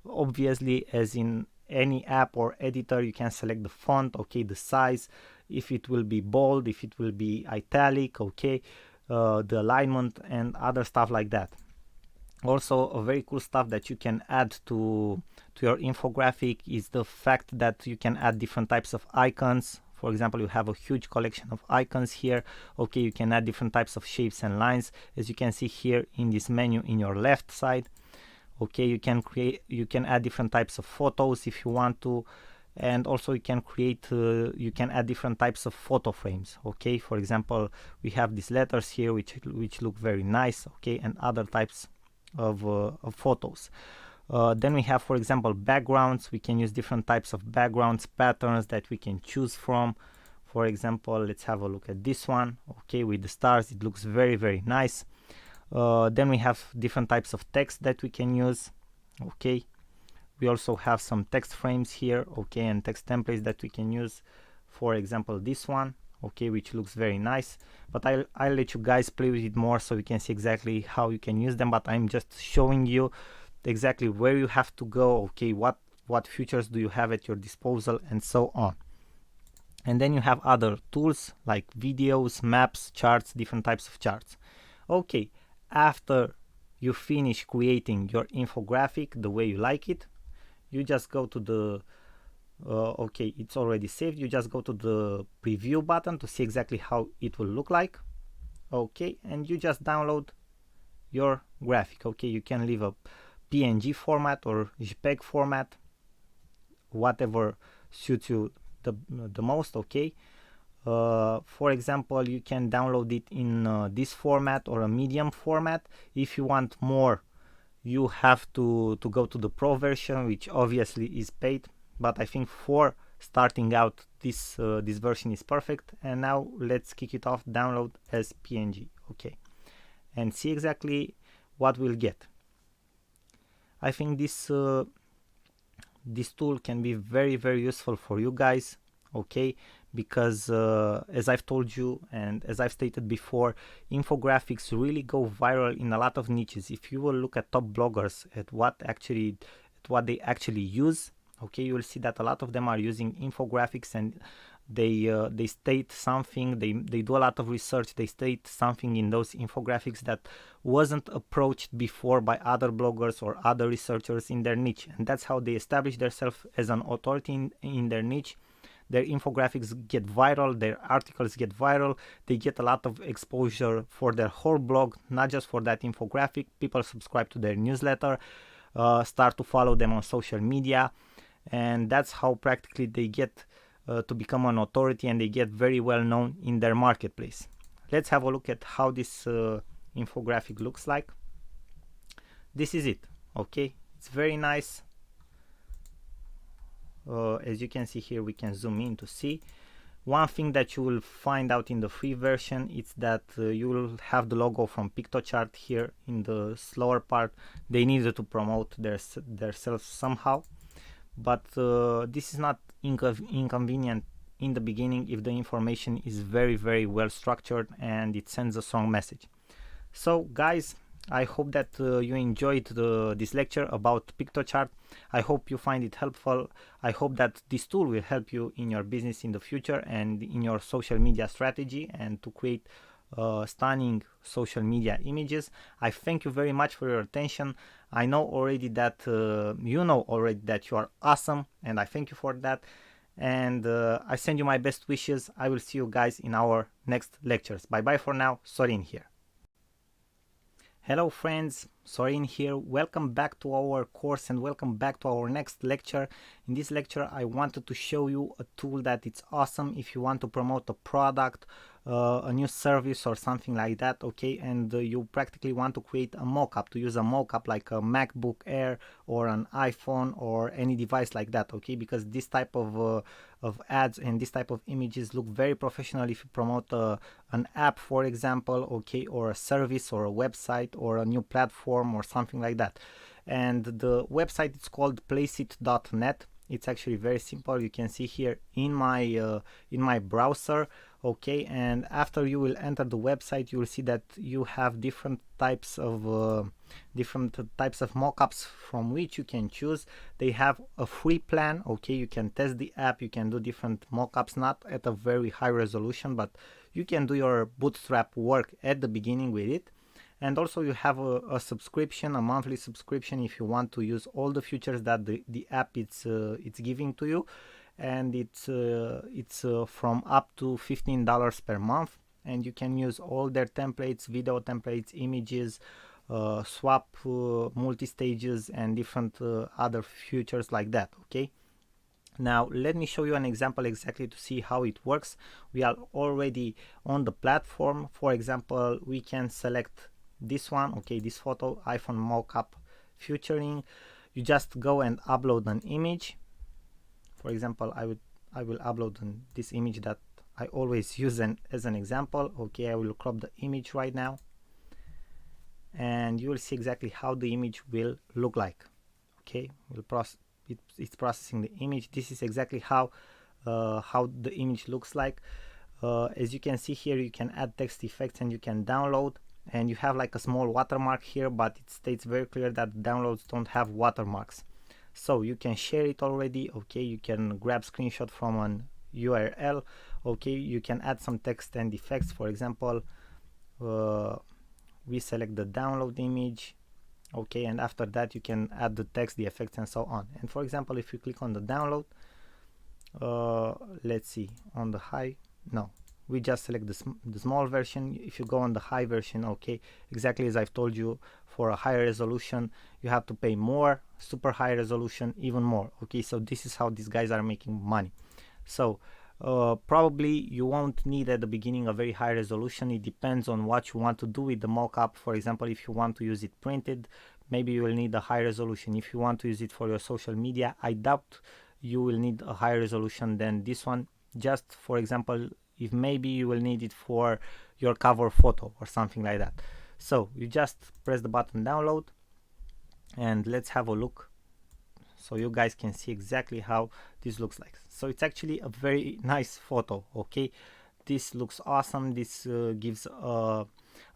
Obviously, as in any app or editor, you can select the font, okay, the size, if it will be bold, if it will be italic, okay, the alignment and other stuff like that. Also, a very cool stuff that you can add to your infographic is the fact that you can add different types of icons. For example, you have a huge collection of icons here. Okay, you can add different types of shapes and lines, as you can see here in this menu in your left side. Okay, you can add different types of photos if you want to, and also you can add different types of photo frames. Okay, for example, we have these letters here which look very nice, okay, and other types of photos. Then we have, for example, backgrounds. We can use different types of backgrounds, patterns that we can choose from. For example, let's have a look at this one. Okay, with the stars, it looks very, very nice. Then we have different types of text that we can use. Okay, we also have some text frames here, okay, and text templates that we can use. For example, this one, okay, which looks very nice, but I'll let you guys play with it more so you can see exactly how you can use them. But I'm just showing you exactly where you have to go, okay, what features do you have at your disposal, and so on. And then you have other tools like videos, maps, charts, different types of charts. Okay, after you finish creating your infographic the way you like it, you just go to the okay, it's already saved. You just go to the preview button to see exactly how it will look like. Okay, and you just download your graphic. Okay, you can leave a PNG format or JPEG format, whatever suits you the most. Okay, for example, you can download it in this format or a medium format. If you want more, you have to go to the pro version, which obviously is paid, but I think for starting out this version is perfect. And now let's kick it off, download as PNG. Okay, and see exactly what we'll get. I think this tool can be very, very useful for you guys, okay, because as I've told you and as I've stated before, infographics really go viral in a lot of niches. If you will look at top bloggers at what they actually use, okay, you will see that a lot of them are using infographics, and they state something, they do a lot of research, they state something in those infographics that wasn't approached before by other bloggers or other researchers in their niche, and that's how they establish themselves as an authority in their niche. Their infographics get viral, their articles get viral, they get a lot of exposure for their whole blog, not just for that infographic. People subscribe to their newsletter, start to follow them on social media, and that's how practically they get to become an authority, and they get very well known in their marketplace. Let's have a look at how this infographic looks like. This is it. Okay, it's very nice. As you can see here, we can zoom in to see. One thing that you will find out in the free version is that you will have the logo from Piktochart here in the slower part. They needed to promote themselves somehow, but this is not inconvenient in the beginning if the information is very well structured and it sends a strong message. So guys, I hope that you enjoyed this lecture about Piktochart. I hope you find it helpful. I hope that this tool will help you in your business in the future and in your social media strategy, and to create stunning social media images. I thank you very much for your attention. I know already that you know already that you are awesome, and I thank you for that. And I send you my best wishes. I will see you guys in our next lectures. Bye bye for now. Sorin here. Hello friends, Sorin here. Welcome back to our course and welcome back to our next lecture. In this lecture I wanted to show you a tool that it's awesome if you want to promote a product, a new service or something like that, okay, and you practically want to create a mock-up, to use a mock-up like a MacBook Air or an iPhone or any device like that, okay, because this type of ads and this type of images look very professional if you promote an app, for example, okay, or a service or a website or a new platform or something like that. And the website is called placeit.net. It's actually very simple. You can see here in my browser, okay, and after you will enter the website, you will see that you have different types of mockups from which you can choose. They have a free plan, okay, you can test the app, you can do different mockups, not at a very high resolution, but you can do your bootstrap work at the beginning with it. And also you have a subscription, a monthly subscription, if you want to use all the features that the app it's giving to you, and it's from up to $15 per month, and you can use all their templates, video templates, images, swap, multi-stages, and different other features like that, okay. Now let me show you an example exactly to see how it works. We are already on the platform. For example, we can select this one, okay, this photo, iPhone mockup featuring. You just go and upload an image. For example, I will upload this image that I always use as an example, okay. I will crop the image right now, and you will see exactly how the image will look like, okay. It's processing the image. This is exactly how the image looks like. As you can see here, you can add text effects and you can download, and you have like a small watermark here, but it states very clear that downloads don't have watermarks. So you can share it already, okay, you can grab screenshot from an URL, okay, you can add some text and effects. For example, we select the download image, okay, and after that you can add the text, the effects, and so on. And for example, if you click on the download, let's see, on the high, no, we just select the small version. If you go on the high version, okay, exactly as I've told you, for a higher resolution you have to pay more, super high resolution even more, okay. So this is how these guys are making money. So probably you won't need at the beginning a very high resolution. It depends on what you want to do with the mockup. For example, if you want to use it printed, maybe you will need a high resolution. If you want to use it for your social media, I doubt you will need a higher resolution than this one. Just for example, if maybe you will need it for your cover photo or something like that. So you just press the button download, and let's have a look so you guys can see exactly how this looks like. So it's actually a very nice photo, okay. This looks awesome. This gives a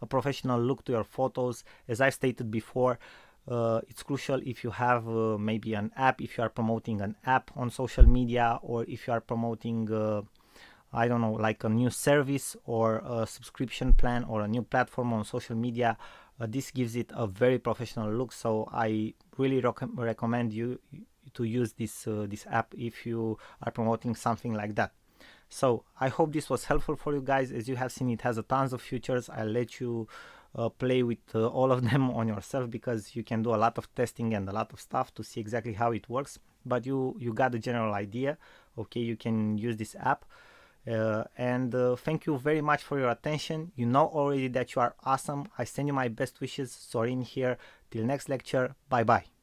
professional look to your photos. As I stated before, it's crucial if you have maybe an app, if you are promoting an app on social media, or if you are promoting I don't know, like a new service or a subscription plan or a new platform on social media, this gives it a very professional look. So I really recommend you to use this app if you are promoting something like that. So I hope this was helpful for you guys. As you have seen, it has a tons of features. I'll let you play with all of them on yourself, because you can do a lot of testing and a lot of stuff to see exactly how it works. But you got the general idea. Okay, you can use this app. And thank you very much for your attention. You know already that you are awesome. I send you my best wishes. Sorin here. Till next lecture. Bye bye.